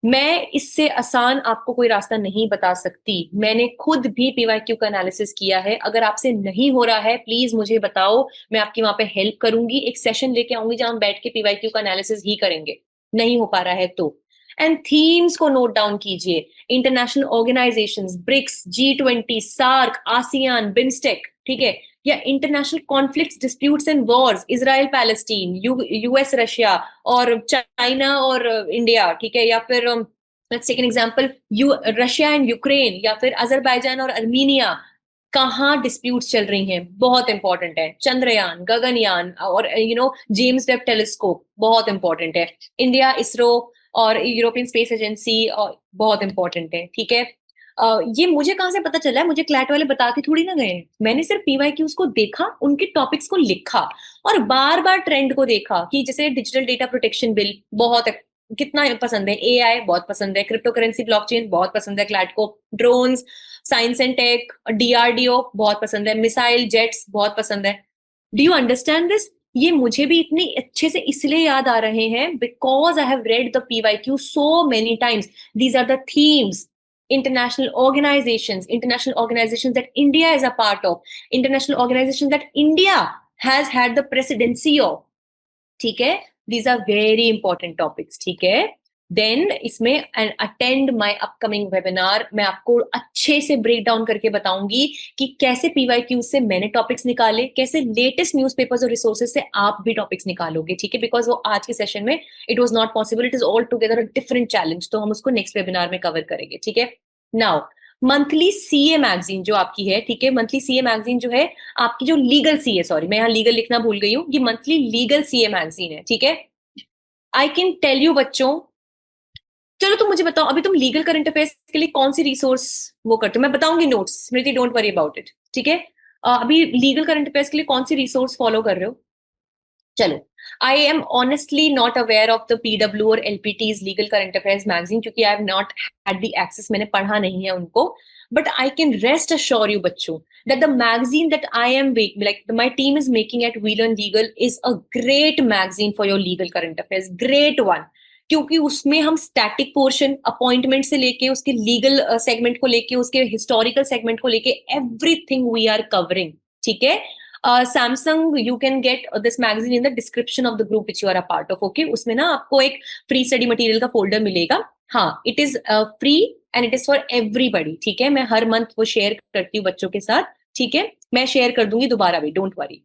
मैं इससे आसान आपको कोई रास्ता नहीं बता सकती। मैंने खुद भी पीवाईक्यू का एनालिसिस किया है। अगर आपसे नहीं हो रहा है प्लीज मुझे बताओ, मैं आपकी वहां पे हेल्प करूंगी। एक सेशन लेके आऊंगी जहां हम बैठ के पीवाईक्यू का एनालिसिस ही करेंगे, नहीं हो पा रहा है तो। एंड थीम्स को नोट डाउन कीजिए। International organizations, BRICS, G20, SAARC, ASEAN, BIMSTEC, ठीक है, या international conflicts, disputes and wars, Israel Palestine, US Russia, और चाइना और इंडिया, ठीक है, या फिर let's take an example Russia and Ukraine, या फिर अजरबैजान और अर्मीनिया, कहाँ डिस्प्यूट्स चल रही हैं, बहुत इंपॉर्टेंट है। चंद्रयान, गगनयान और जेम्स वेब टेलीस्कोप बहुत इंपॉर्टेंट है। इंडिया, इसरो और यूरोपियन स्पेस एजेंसी बहुत इंपॉर्टेंट है, ठीक है। ये मुझे कहाँ से पता चला है, मुझे क्लैट वाले बता के थोड़ी ना गए। मैंने सिर्फ पीवाईक्यूज को देखा, उनके टॉपिक्स को लिखा, और बार बार ट्रेंड को देखा कि जैसे डिजिटल डेटा प्रोटेक्शन बिल बहुत कितना पसंद है, एआई बहुत पसंद है, क्रिप्टो करेंसी ब्लॉकचेन बहुत पसंद है क्लैट को, drones, science and tech, DRDO बहुत पसंद है, मिसाइल जेट्स बहुत पसंद है। Do you understand this? ये मुझे भी इतनी अच्छे से इसलिए याद आ रहे हैं because I have read the PYQ so many times. These are the themes, international organizations that India is a part of, international organizations that India has had the presidency of, ठीक है। these are very important topics, ठीक है। Then इसमें attend my upcoming webinar, मैं आपको अच्छे से break down करके बताऊंगी कि कैसे पीवाईक्यू से मैंने टॉपिक्स निकाले, कैसे लेटेस्ट न्यूज़पेपर्स और रिसोर्सेज से आप भी टॉपिक्स निकालोगे, ठीक है। बिकॉज वो आज के सेशन में it was not possible, it is all together a different challenge, तो हम उसको नेक्स्ट वेबिनार में कवर करेंगे, ठीक है। नाउ मंथली सीए मैगजीन जो आपकी है, ठीक है, मंथली सीए मैगजीन जो है आपकी, जो लीगल सीए, सॉरी मैं यहाँ लीगल लिखना भूल गई हूँ, ये मंथली लीगल सीए मैगजीन है, ठीक है। आई कैन टेल यू बच्चों, चलो तुम मुझे बताओ अभी तुम लीगल करंट अफेयर्स के लिए कौन सी रिसोर्स वो करते हो, मैं बताऊंगी notes, Smriti don't worry about it, ठीक है। अभी लीगल करंट अफेयर्स के लिए कौन सी रिसोर्स फॉलो कर रहे हो? चलो, I am honestly not aware of the PW और LPTs legal current affairs magazine, क्योंकि I have not had the access, मैंने पढ़ा नहीं है उनको। But I can rest assure you बच्चों that the magazine that I am like my team is making at Wheel and Legal is a great magazine for your legal current affairs, great one। क्योंकि उसमें हम static portion, appointment से लेके उसके legal segment को लेके उसके historical segment को लेके एवरीथिंग वी आर कवरिंग, ठीक है। Samsung, you can get this magazine in the description of the group which you are a part of, okay. उसमें ना आपको एक फ्री स्टडी मटेरियल का फोल्डर मिलेगा, हाँ, it is free and it is for everybody, ठीक है। मैं हर मंथ वो शेयर करती हूँ बच्चों के साथ, ठीक है, मैं शेयर कर दूंगी दोबारा भी, डोंट वरी,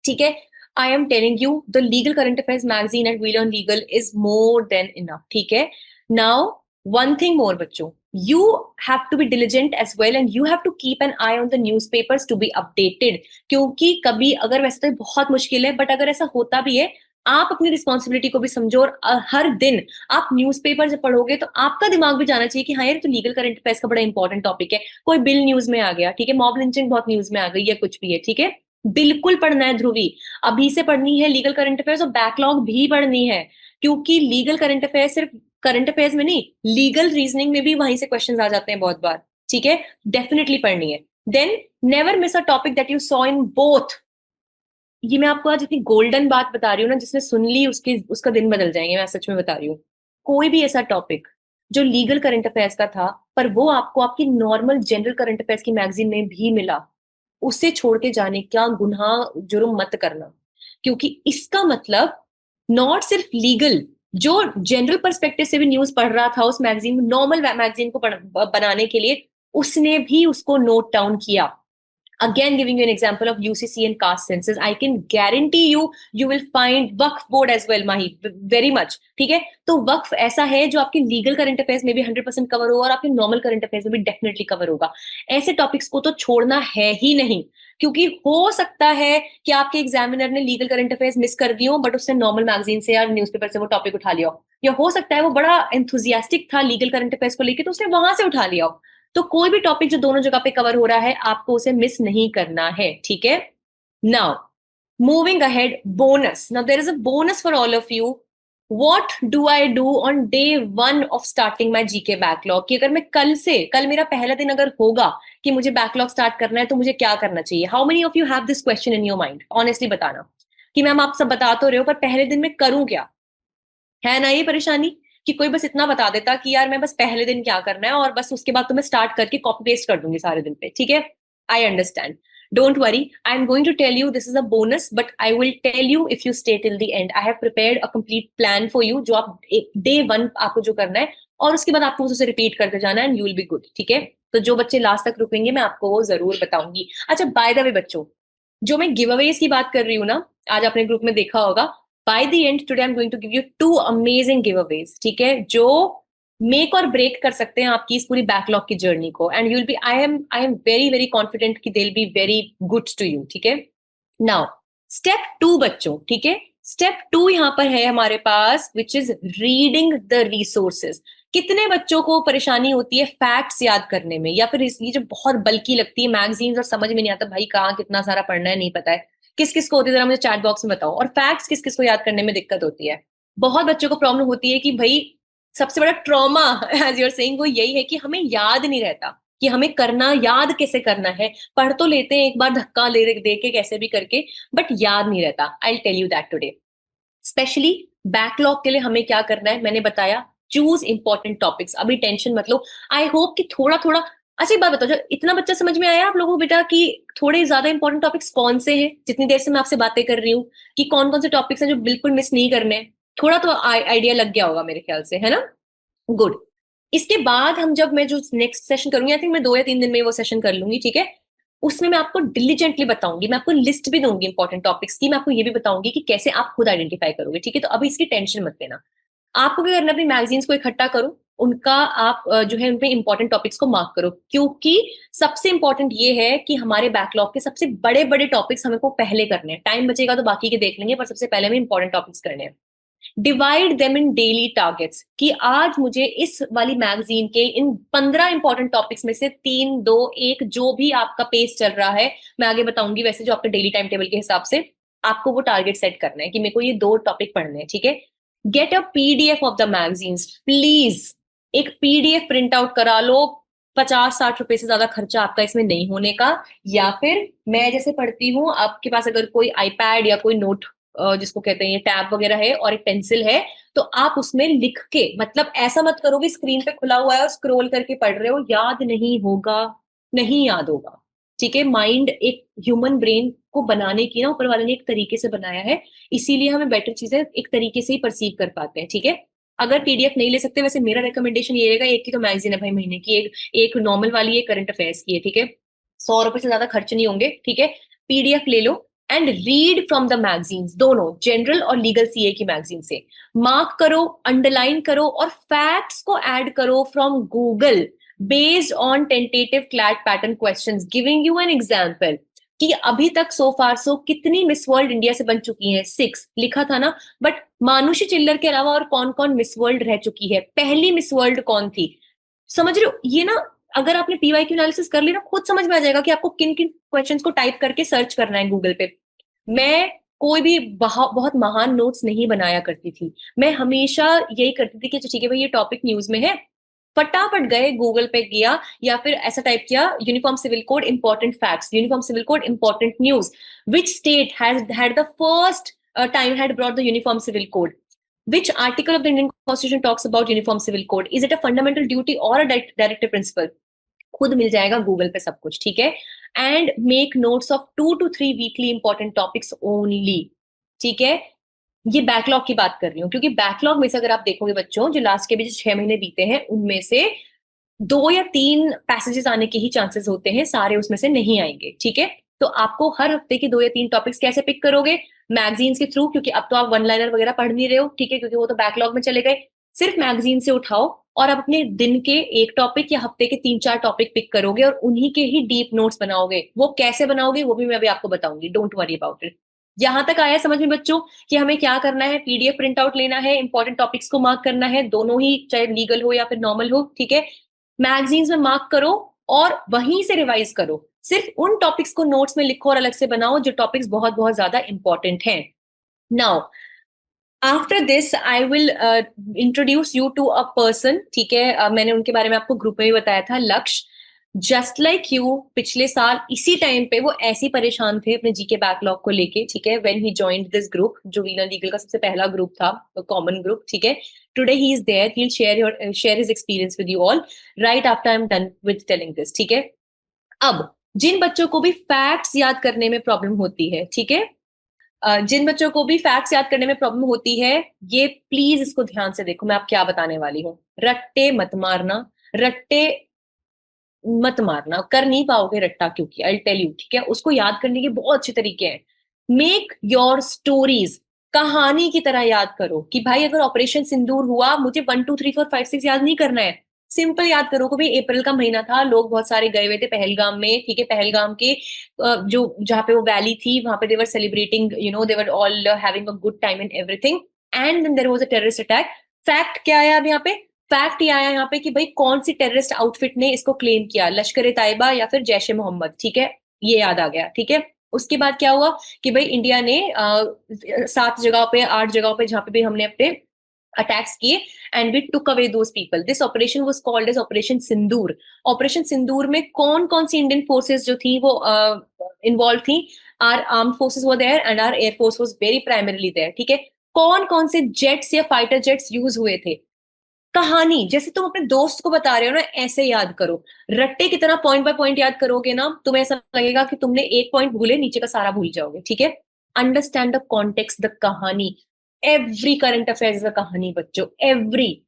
ठीक है। I am telling you the legal current affairs magazine at wheel on legal is more than enough, ठीक है। नाउ वन थिंग मोर बच्चों, you have to be diligent as well and you have to keep an eye on the newspapers to be updated, क्योंकि कभी अगर, वैसे तो बहुत मुश्किल है बट अगर ऐसा होता भी है, आप अपनी रिस्पॉन्सिबिलिटी को भी समझो और हर दिन आप न्यूज़पेपर जब पढ़ोगे तो आपका दिमाग भी जाना चाहिए कि हाँ यार तो लीगल करंट अफेयर्स का बड़ा इंपॉर्टेंट टॉपिक है, कोई बिल न्यूज में आ गया, ठीक है, मॉब लिंचिंग बहुत न्यूज में आ गई, या कुछ भी है, ठीक है। बिल्कुल पढ़ना है ध्रुवी, अभी से पढ़नी है लीगल करंट अफेयर्स, और बैकलॉग भी पढ़नी है, क्योंकि लीगल करंट अफेयर्स सिर्फ करंट अफेयर्स में नहीं, लीगल रीजनिंग में भी वहीं से क्वेश्चंस आ जाते हैं बहुत बार, ठीक है। डेफिनेटली पढ़नी है। Then never miss a topic that you saw in both. ये मैं आपको आज इतनी गोल्डन बात बता रही हूँ ना, जिसने सुन ली उसका दिन बदल जाएंगे, मैं सच में बता रही हूँ। कोई भी ऐसा टॉपिक जो लीगल करंट अफेयर्स का था पर वो आपको आपकी नॉर्मल जनरल करंट अफेयर्स की मैगजीन में भी मिला, उसे छोड़ के जाने का गुनाह जुर्म मत करना, क्योंकि इसका मतलब नॉट सिर्फ लीगल, जो जनरल पर्सपेक्टिव से भी न्यूज पढ़ रहा था उस मैगजीन में, नॉर्मल मैगजीन को बनाने के लिए उसने भी उसको नोट डाउन किया। Again, giving you an example of UCC and caste census, I can guarantee you will find Waqf board as well, Mahi, very much, ठीक है। तो वक्फ ऐसा है जो आपके लीगल करंट अफेयर्स में भी 100% कवर होगा और आपके नॉर्मल करंट अफेयर्स में भी डेफिनेटली कवर होगा। ऐसे टॉपिक्स को तो छोड़ना है ही नहीं, क्योंकि हो सकता है कि आपके एग्जामिनर ने लीगल करंट अफेयर्स मिस कर दियो बट उसने नॉर्मल मैगजीन से या न्यूज़पेपर से वो टॉपिक उठा लिया हो, या हो सकता है वो बड़ा एंथुजियास्टिक था लीगल करंट अफेयर्स को लेकर तो उसने वहां से उठा लिया हो। तो कोई भी टॉपिक जो दोनों जगह पे कवर हो रहा है आपको उसे मिस नहीं करना है, ठीक है। Now Moving ahead, bonus. Now there is a bonus for all of you. What do I do on day 1 of starting my GK backlog? कि अगर मैं कल मेरा पहला दिन अगर होगा कि मुझे बैकलॉग स्टार्ट करना है तो मुझे क्या करना चाहिए? How many of you have this question in your mind? Honestly बताना कि मैम आप सब बता तो रहे हो पर पहले दिन में करूं क्या? है ना ये परेशानी कि कोई बस इतना बता देता कि यार मैं बस पहले दिन क्या करना है और बस उसके बाद तो मैं स्टार्ट करके कॉपी पेस्ट कर दूंगी सारे दिन पे, ठीक है? I understand, don't worry, I am going to tell you this is a bonus, but I will tell you if you stay till the end. I have prepared a complete plan for you, जो आप day 1 आपको जो करना है और उसके बाद आपको उसे रिपीट करते जाना है and you will be good, ठीक है? तो जो बच्चे लास्ट तक रुकेंगे मैं आपको वो जरूर बताऊंगी। अच्छा, बाय द वे बच्चों, जो मैं गिव अवेज की बात कर रही हूँ ना, आज आपने ग्रुप में देखा होगा, by the end today I am going to give you 2 amazing giveaways, ठीक है? जो मेक और ब्रेक कर सकते हैं आपकी इस पूरी बैकलॉग की जर्नी को, and you will be, I am very very confident कि they will be very good to you, ठीक है? नाउ स्टेप 2 बच्चों, ठीक है? स्टेप 2 यहाँ पर है हमारे पास, which is reading the resources. कितने बच्चों को परेशानी होती है फैक्ट्स याद करने में, या फिर ये जो बहुत बल्कि लगती है मैगजीन्स और समझ में नहीं आता भाई कहाँ कितना सारा पढ़ना है, नहीं पता है? किस किस को होती है जरा मुझे चैट बॉक्स में बताओ। और फैक्ट्स किस किस को याद करने में दिक्कत होती है? बहुत बच्चों को प्रॉब्लम होती है कि भाई सबसे बड़ा ट्रॉमा एज यूर सेइंग वो यही है कि हमें याद नहीं रहता कि हमें करना, याद कैसे करना है। पढ़ तो लेते हैं एक बार धक्का ले दे के कैसे भी करके, बट याद नहीं रहता। I tell you that today. Specially backlog के लिए हमें क्या करना है मैंने बताया, चूज इंपॉर्टेंट टॉपिक्स। अभी टेंशन मत लो, आई होप कि थोड़ा थोड़ा। अच्छा एक बात बताओ, जो इतना बच्चा समझ में आया आप लोगों को बेटा कि थोड़े ज्यादा इंपॉर्टेंट टॉपिक्स कौन से हैं? जितनी देर से मैं आपसे बातें कर रही हूँ कि कौन कौन से टॉपिक्स हैं जो बिल्कुल मिस नहीं करने हैं, थोड़ा तो आइडिया लग गया होगा मेरे ख्याल से, है ना? गुड। इसके बाद हम जब मैं जो नेक्स्ट सेशन करूंगी, आई थिंक मैं 2 या 3 दिन में वो सेशन कर लूंगी, ठीक है? उसमें मैं आपको डिलीजेंटली बताऊंगी, मैं आपको लिस्ट भी दूंगी इंपॉर्टेंट टॉपिक्स की, मैं आपको ये भी बताऊंगी कि कैसे आप खुद आइडेंटिफाई करोगे, ठीक है? तो अभी इसकी टेंशन मत लेना। आपको क्या करना है, अपनी मैगजीन्स को इकट्ठा करो, उनका आप जो है उनपे इंपॉर्टेंट टॉपिक्स को मार्क करो, क्योंकि सबसे इंपॉर्टेंट ये है कि हमारे बैकलॉग के सबसे बड़े बड़े टॉपिक्स हमें को पहले करने हैं। टाइम बचेगा तो बाकी के देख लेंगे, पर सबसे पहले हमें इंपॉर्टेंट टॉपिक्स करने हैं। Divide them in daily targets, कि आज मुझे इस वाली मैगजीन के इन 15 इंपॉर्टेंट टॉपिक्स में से 3, 2, 1 जो भी आपका पेस चल रहा है, मैं आगे बताऊंगी वैसे, जो आपका डेली टाइम टेबल के हिसाब से आपको वो टारगेट सेट करना है कि मेरे को ये 2 टॉपिक पढ़ने हैं, ठीक है? Get a PDF of the magazines please. एक पीडीएफ प्रिंट आउट करा लो, 50-60 रुपए से ज्यादा खर्चा आपका इसमें नहीं होने का। या फिर मैं जैसे पढ़ती हूँ, आपके पास अगर कोई आईपैड या कोई नोट जिसको कहते हैं ये टैब वगैरह है और एक पेंसिल है, तो आप उसमें लिख के, मतलब ऐसा मत करोगे स्क्रीन पे खुला हुआ है और स्क्रॉल करके पढ़ रहे हो, याद नहीं होगा, नहीं याद होगा, ठीक है? माइंड एक ह्यूमन ब्रेन को बनाने की ना ऊपर वाले ने एक तरीके से बनाया है, इसीलिए हमें बेटर चीजें एक तरीके से ही परसीव कर पाते हैं, ठीक है? अगर पीडीएफ नहीं ले सकते, वैसे मेरा रिकमेंडेशन ये रहेगा, एक की तो मैगजीन है भाई महीने की, एक नॉर्मल वाली है, करंट अफेयर्स की है, ठीक है? 100 रुपए से ज्यादा खर्च नहीं होंगे, ठीक है? पीडीएफ ले लो and read from the magazines, दोनों जनरल और लीगल सीए की मैगजीन से। मार्क करो, अंडरलाइन करो और फैक्ट्स को ऐड करो from Google based on tentative CLAT pattern questions. Giving you an example कि अभी तक सो फार सो कितनी मिस वर्ल्ड इंडिया से बन चुकी हैं, 6 लिखा था ना, बट मानुषी चिल्लर के अलावा और कौन कौन मिस वर्ल्ड रह चुकी है? पहली मिस वर्ल्ड कौन थी? समझ रहे हो ये ना? अगर आपने पीवाईक्यू एनालिसिस कर लिया, खुद समझ में आ जाएगा कि आपको किन किन क्वेश्चंस को टाइप करके सर्च करना है गूगल पे। मैं कोई भी बहुत महान नोट्स नहीं बनाया करती थी, मैं हमेशा यही करती थी कि अच्छा ठीक है भाई ये टॉपिक न्यूज में है, फटाफट गए गूगल पे गया, या फिर ऐसा टाइप किया uniform civil code important facts, uniform civil code important news, which state had the first time had brought the uniform civil code, which article of the Indian Constitution talks about uniform civil code, is it a fundamental duty or a directive principle? खुद मिल जाएगा Google पे सब कुछ, ठीक है? And make notes of 2 to 3 weekly important topics only, ठीक है? ये बैकलॉग की बात कर रही हूँ, क्योंकि बैकलॉग में से अगर आप देखोगे बच्चों, जो लास्ट के भी 6 महीने बीते हैं उनमें से 2 या 3 पैसेजेस आने के ही चांसेस होते हैं, सारे उसमें से नहीं आएंगे, ठीक है? तो आपको हर हफ्ते की 2 या 3 टॉपिक्स कैसे पिक करोगे? मैगजीन्स के थ्रू, क्योंकि अब तो आप वन लाइनर वगैरह पढ़ नहीं रहे हो, ठीक है? क्योंकि वो तो बैकलॉग में चले गए। सिर्फ मैगजीन से उठाओ और आप अपने दिन के एक टॉपिक या हफ्ते के 3-4 टॉपिक पिक करोगे और उन्हीं के ही डीप नोट्स बनाओगे। वो कैसे बनाओगे वो भी मैं अभी आपको बताऊंगी, डोंट वरी अबाउट इट। यहां तक आया समझ में बच्चों कि हमें क्या करना है? पीडीएफ प्रिंट आउट लेना है, इंपॉर्टेंट टॉपिक्स को मार्क करना है, दोनों ही, चाहे लीगल हो या फिर नॉर्मल हो, ठीक है? मैगजीन्स में मार्क करो और वहीं से रिवाइज करो। सिर्फ उन टॉपिक्स को नोट्स में लिखो और अलग से बनाओ जो टॉपिक्स बहुत बहुत ज्यादा इंपॉर्टेंट हैं. Now after this I will introduce you to a person. ठीक है, मैंने उनके बारे में आपको ग्रुप में भी बताया था, लक्ष्य. जस्ट लाइक यू, पिछले साल इसी टाइम पे वो ऐसे ही परेशान थे अपने जीके बैकलॉग को लेके. ठीक है, when he joined this group, जो वीनर लीगल का सबसे पहला ग्रुप था, कॉमन ग्रुप. ठीक है, today he is there, he will share his experience with you all right after I am done with telling this. ठीक है, अब जिन बच्चों को भी फैक्ट्स याद करने में प्रॉब्लम होती है, ठीक है, जिन बच्चों को भी फैक्ट्स याद करने में प्रॉब्लम होती है, ये प्लीज इसको ध्यान से देखो मैं आप क्या बताने वाली हूँ. रट्टे मत मारना, रट्टे मत मारना, कर नहीं पाओगे रट्टा, क्योंकि आई टेल यू. ठीक है, उसको याद करने के बहुत अच्छे तरीके हैं. मेक योर स्टोरीज कहानी की तरह याद करो कि भाई अगर ऑपरेशन सिंदूर हुआ, मुझे 1 2 3 4 5 6 याद नहीं करना है. सिंपल याद करो कि भाई अप्रैल का महीना था, लोग बहुत सारे गए हुए थे पहलगाम में. ठीक है, पहलगाम के जो जहाँ पे वो वैली थी, वहां पे they were celebrating, you know, they were all having a good time in everything, and then there was a terrorist attack. Fact क्या है अब यहाँ पे? फैक्ट ये आया यहाँ पे कि भाई कौन सी टेररिस्ट आउटफिट ने इसको क्लेम किया, लश्कर ए ताइबा या फिर जैश ए मोहम्मद. ठीक है, ये याद आ गया. ठीक है, उसके बाद क्या हुआ कि भाई इंडिया ने 7 जगह पे 8 जगहों पे जहां पे भी हमने अपने अटैक्स किए, and we took away those people. This operation was called as operation Sindoor. Operation Sindoor में कौन कौन सी इंडियन फोर्सेस जो थी वो इन्वॉल्व थी? Our armed forces were there and our air force was very primarily there. ठीक है, कौन कौन से जेट्स या फाइटर जेट्स यूज हुए थे? कहानी जैसे तुम अपने दोस्त को बता रहे हो ना, ऐसे याद करो. रट्टे की तरह पॉइंट बाय पॉइंट याद करोगे ना, तुम्हें ऐसा लगेगा कि तुमने एक पॉइंट भूले, नीचे का सारा भूल जाओगे. ठीक है, अंडरस्टैंड द कॉन्टेक्स्ट, द कहानी. Every current affair is a कहानी बच्चों, एवरी.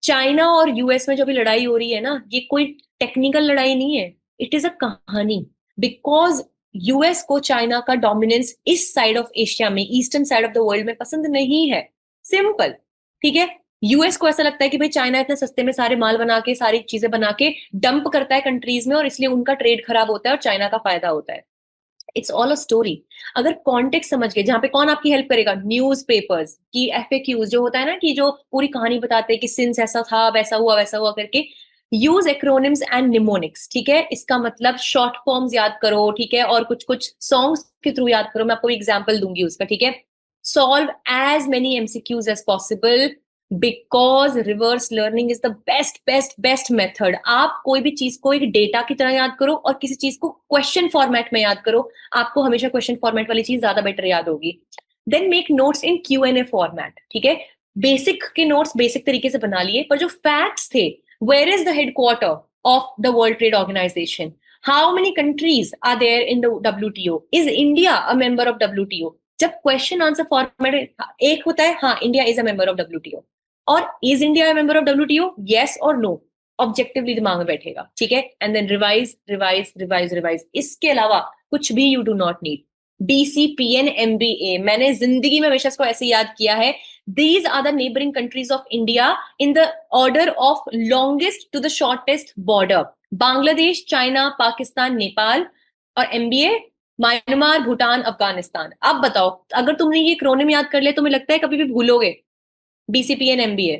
चाइना और यूएस में जो भी लड़ाई हो रही है ना, ये कोई टेक्निकल लड़ाई नहीं है, इट इज अ कहानी. बिकॉज यूएस को चाइना का डोमिनेंस इस साइड ऑफ एशिया में, eastern side of the world में पसंद नहीं है. सिंपल. ठीक है, यूएस को ऐसा लगता है कि भाई चाइना इतने सस्ते में सारे माल बना के, सारी चीजें बना के डंप करता है कंट्रीज में, और इसलिए उनका ट्रेड खराब होता है और चाइना का फायदा होता है. It's all a story. अगर कॉन्टेक्स्ट समझ गए, जहां पे कौन आपकी हेल्प करेगा? न्यूज पेपर्स की एफएक्यूज जो होता है ना, कि जो पूरी कहानी बताते हैं कि सिंस ऐसा था, वैसा हुआ करके. Use acronyms and mnemonics. ठीक है, इसका मतलब शॉर्ट फॉर्म्स याद करो. ठीक है, और कुछ कुछ सॉन्ग्स के थ्रू याद करो. मैं आपको एग्जाम्पल दूंगी उसका. ठीक है, solve as many MCQs as possible, because reverse learning is the best best best method. आप कोई भी चीज को एक डेटा की तरह याद करो और किसी चीज को क्वेश्चन फॉर्मेट में याद करो. आपको हमेशा क्वेश्चन फॉर्मेट वाली चीज ज्यादा बेटर याद होगी. देन मेक नोट्स इन Q&A फॉर्मेट. ठीक है, बेसिक के नोट्स बेसिक तरीके से बना लिए, पर जो फैक्ट्स थे, where is the headquarter of the world trade organization, how many countries are there in the WTO, is India a member of WTO. जब क्वेश्चन आंसर फॉर्मेट एक होता है, हाँ India is a member of WTO, और is India a member of WTO, yes और no, objectively दिमाग में बैठेगा. ठीक है, and then revise revise revise revise. इसके अलावा कुछ भी you do not need. BCPN MBA, मैंने जिंदगी में हमेशा इसको ऐसे याद किया है. These are the neighboring countries of India in the order of longest to the shortest border. Bangladesh, China, Pakistan, Nepal, और MBA म्यांमार, भूटान, अफगानिस्तान. अब बताओ, अगर तुमने ये एक्रोनिम याद कर लिया, तुम्हें लगता है कभी भी भूलोगे? BCPN MBA.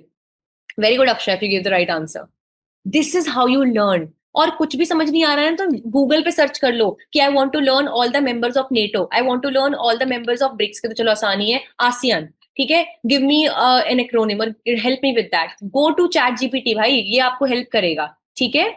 Very good Akshay, if you give the right answer. This is how you learn. और कुछ भी समझ नहीं आ रहा है तो गूगल पे सर्च कर लो कि I want to learn all the members of NATO, I want to learn all the members of BRICS, के तो चलो आसानी है, आसियान. ठीक है, give me an acronym or help me with that. Go to chat GPT, भाई ये आपको हेल्प करेगा. ठीक है,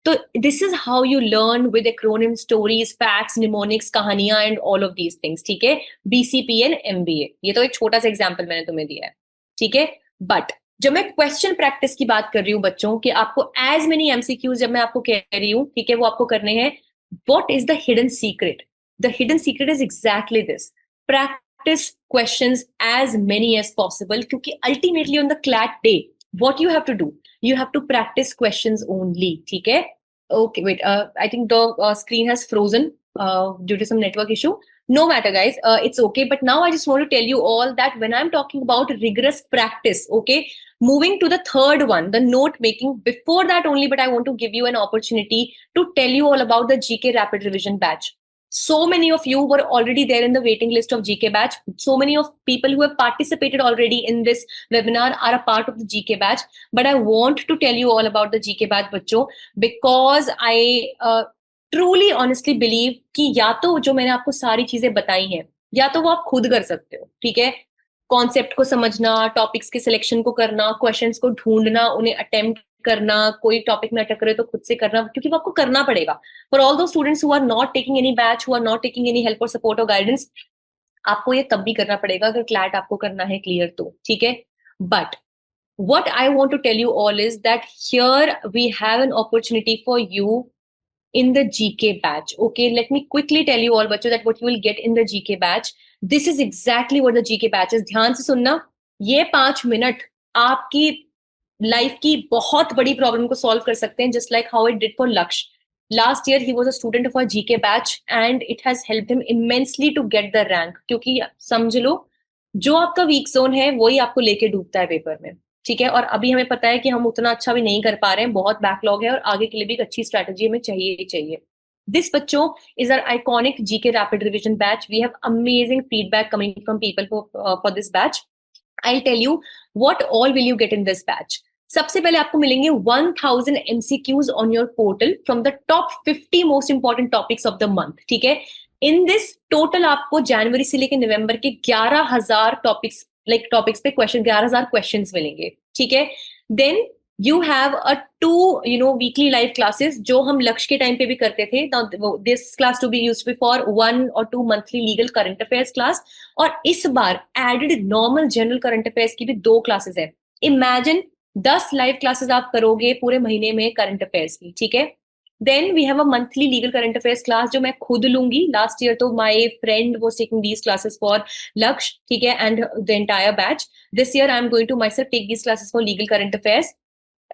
तो this is how you learn with acronym, stories, facts, mnemonics, कहानियां and all of these things. ठीक है, BCPN MBA, ये तो एक छोटा सा एग्जाम्पल मैंने तुम्हें दिया है. ठीक है, बट जब मैं क्वेश्चन प्रैक्टिस की बात कर रही हूँ बच्चों, कि आपको एज मेनी एमसीक्यूज जब मैं आपको कह रही हूँ, ठीक है, वो आपको करने हैं. What is the hidden secret? The hidden secret is exactly this. Practice questions as many as possible, क्योंकि ultimately on the CLAT day what you have to do, you have to practice questions only. ठीक है, okay, wait, I think the screen has frozen due to some network issue. No matter guys, it's okay, but now I just want to tell you all that when I'm talking about rigorous practice, okay, moving to the third one, the note making, before that only, but I want to give you an opportunity to tell you all about the GK rapid revision batch. So many of you were already there in the waiting list of GK batch. So many of people who have participated already in this webinar are a part of the GK batch. But I want to tell you all about the GK batch, bachcho, because I truly honestly believe कि या तो जो मैंने आपको सारी चीजें बताई हैं, या तो वो आप खुद कर सकते हो, ठीक है। कॉन्सेप्ट को समझना, टॉपिक्स के सिलेक्शन को करना, क्वेश्चंस को ढूंढना, उन्हें अटेम्प्ट करना, कोई टॉपिक में अटक रहे तो खुद से करना, क्योंकि वो आपको करना पड़ेगा। For all those students who are not taking any batch, who are not taking any help और सपोर्ट और गाइडेंस, आपको ये तब भी करना पड़ेगा अगर क्लैट आपको करना है क्लियर तो, ठीक है। But what I want to tell you all is that here we have an opportunity for you in the GK batch. Okay, let me quickly tell you all बच्चों that what you will get in the GK batch. This is exactly what the GK batch is. ध्यान से सुनना, ये 5 minute आपकी life की बहुत बड़ी problem को सॉल्व कर सकते हैं, just like how it did for Laksh. Last year he was a student of our GK batch and it has helped him immensely to get the rank. क्योंकि समझ लो, जो आपका वीक जोन है वही आपको लेके डूबता है पेपर में, ठीक है। और अभी हमें पता है कि हम उतना अच्छा भी नहीं कर पा रहे हैं, बहुत बैकलॉग है और आगे के लिए भी एक अच्छी स्ट्रैटेजी हमें चाहिए ही चाहिए। दिस बच्चों is our iconic GK rapid revision batch. We have amazing feedback coming from people for this batch. I tell you what all will you get in this batch. सबसे पहले आपको मिलेंगे 1000 MCQs on your portal from the top 50 most important topics of the month, ठीक है। In this total आपको जनवरी से लेकर नवंबर के 11,000 टॉपिक्स टॉपिक्स पे क्वेश्चन, 11,000 क्वेश्चंस मिलेंगे, ठीक है। Then you have a 2 weekly live classes जो हम लक्ष्य के टाइम पे भी करते थे। This class to be used for 1 or 2 monthly legal current affairs class, और इस बार added normal general current affairs की भी 2 क्लासेस है। इमेजिन 10 लाइव क्लासेस आप करोगे पूरे महीने में करंट अफेयर्स की, ठीक है। Then we have a monthly legal current affairs class जो मैं खुद लूंगी। लास्ट ईयर तो my friend was taking these classes for Lakshya, ठीक है, and the entire batch. This year I am going to myself take these classes for legal current affairs.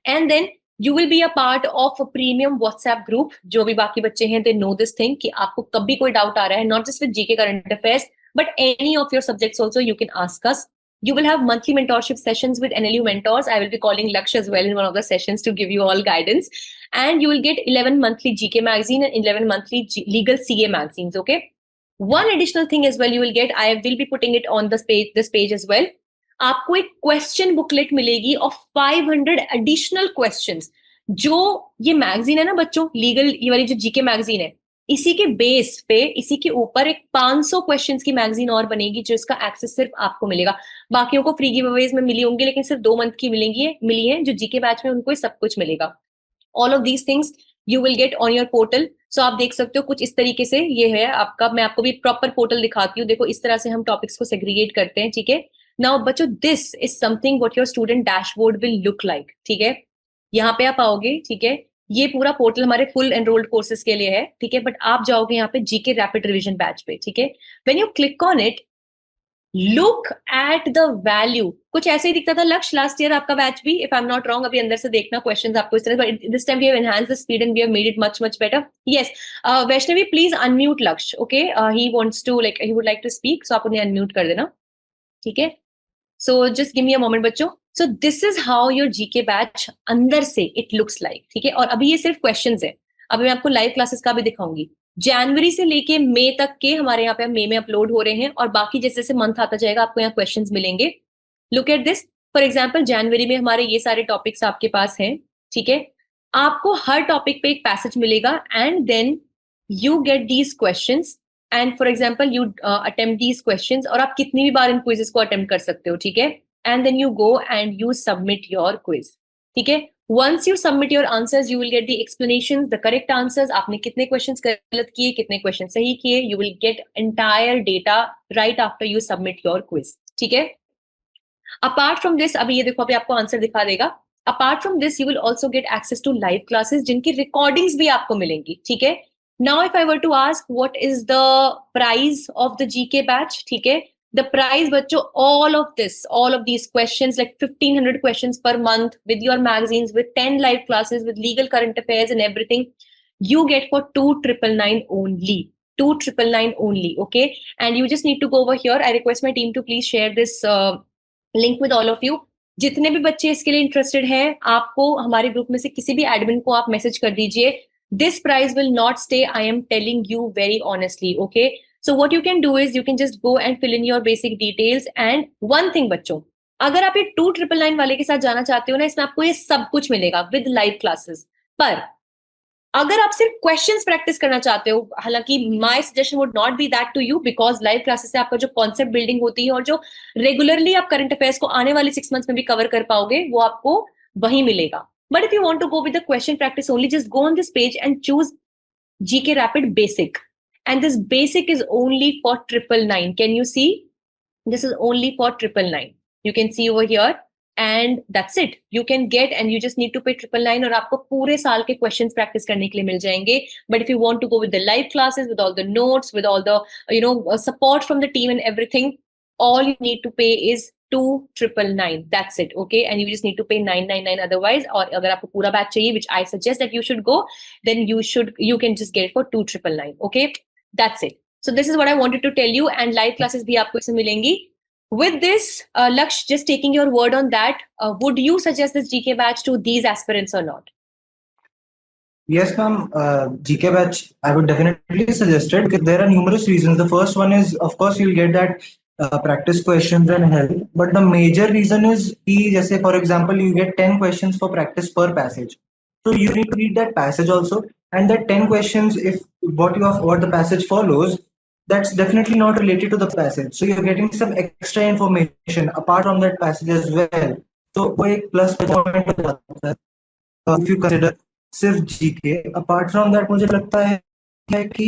And then you will be a part of a premium WhatsApp group. जो भी बाकी बच्चे हैं they know this thing कि आपको कभी कोई doubt आ रहा है, not just with GK current affairs but any of your subjects also, you can ask us. You will have monthly mentorship sessions with NLU mentors. I will be calling Laksh as well in one of the sessions to give you all guidance. And you will get 11 monthly GK magazine and 11 monthly legal CA magazines. Okay. One additional thing as well you will get. I will be putting it on this page as well. आपको एक question booklet मिलेगी of 500 additional questions. जो ये magazine है ना बच्चों, legal ये वाली जो जीके मैगजीन है, इसी के बेस पे, इसी के ऊपर एक 500 क्वेश्चंस की मैगजीन और बनेगी जिसका एक्सेस सिर्फ आपको मिलेगा। बाकियों को फ्री गिवअवेज में मिली होंगी, लेकिन सिर्फ 2 मंथ की मिली है। जो जीके बैच में उनको सब कुछ मिलेगा। All of these things you will get on your portal. So आप देख सकते हो कुछ इस तरीके से ये है आपका। मैं आपको भी प्रॉपर पोर्टल दिखाती हूँ। देखो इस तरह से हम टॉपिक्स को सेग्रीगेट करते हैं, ठीक है। नाउ बच्चों this is something what your student dashboard will look like, ठीक है। यहाँ पे आप आओगे, ठीक है। ये पूरा पोर्टल हमारे फुल एनरोल्ड कोर्सेज के लिए है, ठीक है। बट आप जाओगे यहाँ पे जीके रैपिड रिवीजन बैच पे, ठीक है। When you click on it, look at the value. कुछ ऐसे ही दिखता था लक्ष्य लास्ट ईयर आपका बैच भी, if I am not wrong. अभी अंदर से देखना क्वेश्चंस आपको इस तरह, but this time we have enhanced the speed and we have made it much much better. Yes, Vaishnavi please unmute Lakshya, okay. He wants to he would like to speak, so आप उन्हें unmute कर देना, ठीक है। So just give me a moment बच्चों। So this is how your GK batch अंदर से it looks like, ठीक है। और अभी ये सिर्फ क्वेश्चंस है। अभी मैं आपको लाइव क्लासेस का भी दिखाऊंगी। जनवरी से लेके मई तक के हमारे यहाँ पे मई में अपलोड हो रहे हैं, और बाकी जैसे जैसे मंथ आता जाएगा आपको यहाँ क्वेश्चंस मिलेंगे। Look at this. For example जनवरी में हमारे ये सारे टॉपिक्स आपके पास हैं, ठीक है। आपको हर टॉपिक पे एक पैसेज मिलेगा and then you get these questions and for example you attempt these questions, और आप कितनी भी बार इन क्विजेस को अटेम्प्ट कर सकते हो, ठीक है। And then you go and you submit your quiz, ठीक है। Once you submit your answers, you will get the explanations, the correct answers. आपने कितने questions गलत किए, कितने questions सही किए. You will get entire data right after you submit your quiz. ठीक है? Apart from this, अभी ये देखो, अभी आपको आंसर दिखा देगा. Apart from this, you will also get access to live classes, जिनकी recordings भी आपको मिलेंगी. ठीक है? Now, if I were to ask what is the price of the GK batch, ठीक है? The price, बच्चों, all of these questions, like 1,500 questions per month with your magazines, with 10 live classes, with legal current affairs and everything, you get for 2,999 only. 2,999 only, okay? And you just need to go over here. I request my team to please share this link with all of you. जितने भी बच्चे इसके लिए interested हैं, आपको हमारे group में से किसी भी एडमिन को आप मैसेज कर दीजिए. This price will not stay. I am telling you very honestly, okay? So what you can do is you can just go and fill in your basic details. And one thing बच्चों, अगर आप ये 2,999 वाले के साथ जाना चाहते हो ना, इसमें आपको ये सब कुछ मिलेगा with live classes. पर अगर आप सिर्फ क्वेश्चंस प्रैक्टिस करना चाहते हो, हालांकि my suggestion would not be that to you, because live classes से आपका जो कॉन्सेप्ट बिल्डिंग होती है और जो रेगुलरली आप करंट अफेयर्स को आने वाले 6 मंथ्स में भी कवर कर पाओगे, वो आपको वही मिलेगा. But if you want to go with the question practice only, just go on this page and choose GK Rapid Basic. And this basic is only for 999. Can you see? This is only for 999. You can see over here, and that's it. You can get, and you just need to pay 999 और आपको पूरे साल के questions practice करने के लिए मिल जाएंगे. But if you want to go with the live classes, with all the notes, with all the support from the team and everything, all you need to pay is 2,999. That's it. Okay, and you just need to pay 999 otherwise. और अगर आपको पूरा batch चाहिए, which I suggest that you should go, then you can just get it for 2,999. Okay, that's it. So this is what I wanted to tell you, and live classes भी आपको इसमें मिलेंगी. With this, Laksh, just taking your word on that, would you suggest this GK batch to these aspirants or not? Yes, ma'am. GK batch, I would definitely suggest it because there are numerous reasons. The first one is, of course, you'll get that practice questions and help. But the major reason is, just say, for example, you get 10 questions for practice per passage. So you need to read that passage also. And that 10 questions, if what the passage follows, that's definitely not related to the passage. So you're getting some extra information apart from that passage as well. So वो एक plus point हो जाता है. If you consider सिर्फ GK, apart from that मुझे लगता है कि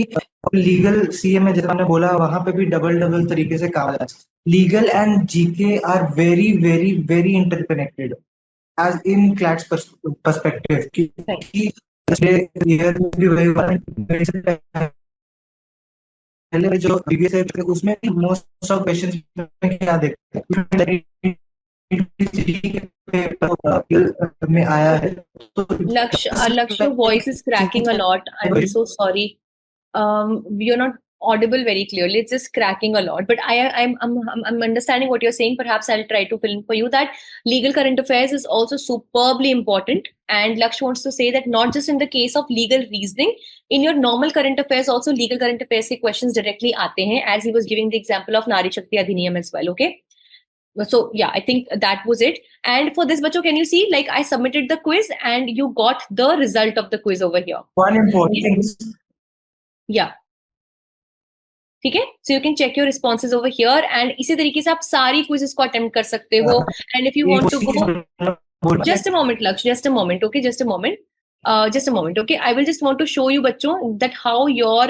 लीगल सीए में जैसा मैंने बोला, वहां पे भी डबल तरीके से काम है. Legal and GK are very very very interconnected as in CLAT's perspective. कि ईयर भी वही हुआ है, पहले जो बीबीएस है उसमें मोस्ट ऑफ क्वेश्चंस में क्या देखते हैं में आया है. Laksh, your voice is cracking a lot. I'm so sorry. You're not audible very clearly. It's just cracking a lot. But I'm understanding what you're saying. Perhaps I'll try to fill in for you that legal current affairs is also superbly important. And Laksh wants to say that not just in the case of legal reasoning, in your normal current affairs also legal current affairs के questions directly आते हैं, as he was giving the example of Nari Shakti Adhiniyam as well. Okay. So yeah, I think that was it. And for this, bacho, can you see, like, I submitted the quiz and you got the result of the quiz over here. One important thing. Yeah. ठीक है, so you can check your responses over here, and इसी तरीके से आप सारी quizzes को attempt कर सकते हो. And if you want to go, just a moment, Laksh, just a moment, okay, just a moment, okay. I will just want to show you बच्चों that how your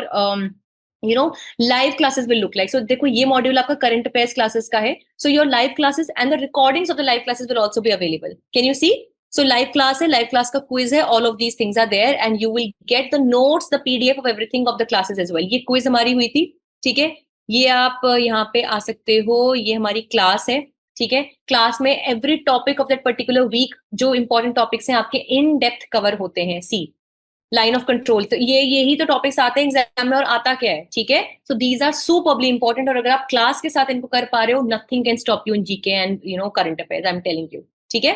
live classes will look like. So देखो ये module आपका current affairs classes का है. So your live classes and the recordings of the live classes will also be available. Can you see? So live class है, live class का quiz है, all of these things are there, and you will get the notes, the PDF of everything of the classes as well. ये quiz हमारी हुई थी, ठीक है. ये आप यहाँ पे आ सकते हो, ये हमारी क्लास है, ठीक है. क्लास में every topic of that particular week जो important topics हैं आपके in depth cover होते हैं. See, लाइन ऑफ कंट्रोल, तो यही तो टॉपिक्स आते हैं एग्जाम में, और आता क्या है, ठीक है. So these are superbly important, और अगर आप क्लास के साथ इनको कर पा रहे हो, nothing can stop you in GK and current affairs, I am telling you, ठीक है.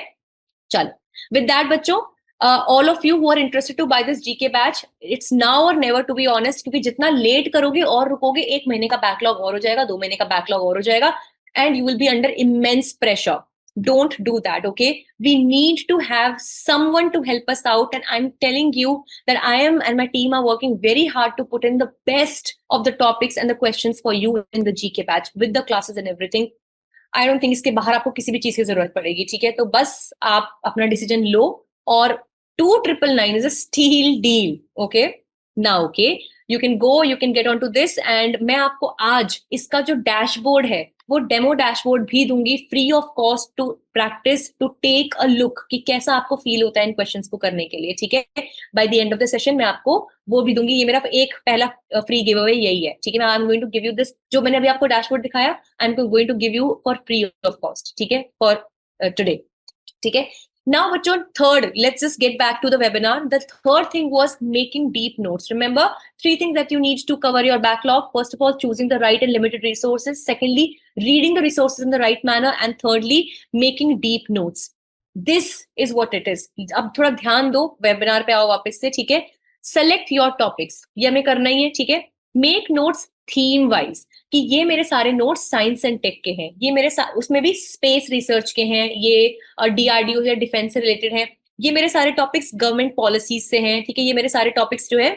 चलो, विद दैट बच्चों, all of you who are interested to buy this GK batch, it's now or never to be honest, क्योंकि जितना late करोगे और रुकोगे, 1 महीने का बैकलॉग और हो जाएगा, 2 महीने का बैकलॉग और हो जाएगा, and you will be under immense pressure. Don't do that, okay? We need to have someone to help us out, and I'm telling you that I am and my team are working very hard to put in the best of the topics and the questions for you in the GK batch with the classes and everything. I don't think इसके बाहर आपको किसी भी चीज की जरूरत पड़ेगी, ठीक है. तो बस आप अपना डिसीजन लो, और 2,999 is a steal deal, okay? Now, okay, you can go, you can get onto this, and मैं आपको आज इसका जो डैशबोर्ड है, वो डेमो डैशबोर्ड भी दूंगी free of cost to practice, to take a look कि कैसा आपको फील होता है इन क्वेश्चंस को करने के लिए, ठीक है. Bye the end of the session मैं आपको वो भी दूंगी. ये मेरा एक पहला फ्री गिव अवे यही है, ठीक है. I am going to give you this, जो मैंने अभी आपको डैशबोर्ड दिखाया, I am going to give you for free of cost, ठीक है, फॉर टुडे, ठीक है. Now, bachcho, third, let's just get back to the webinar. The third thing was making deep notes. Remember, 3 things that you need to cover your backlog. First of all, choosing the right and limited resources. Secondly, reading the resources in the right manner. And thirdly, making deep notes. This is what it is. अब थोड़ा ध्यान दो, webinar पे आओ वापस से, ठीक है. Select your topics. ये हमें करना ही है, ठीक है. Make notes theme wise, कि ये मेरे सारे नोट्स साइंस एंड टेक के हैं, ये मेरे उसमें भी स्पेस रिसर्च के हैं, ये डीआरडीओ या डिफेंस से रिलेटेड हैं, ये मेरे सारे टॉपिक्स गवर्नमेंट पॉलिसीज से हैं, ठीक है, ये मेरे सारे टॉपिक्स जो है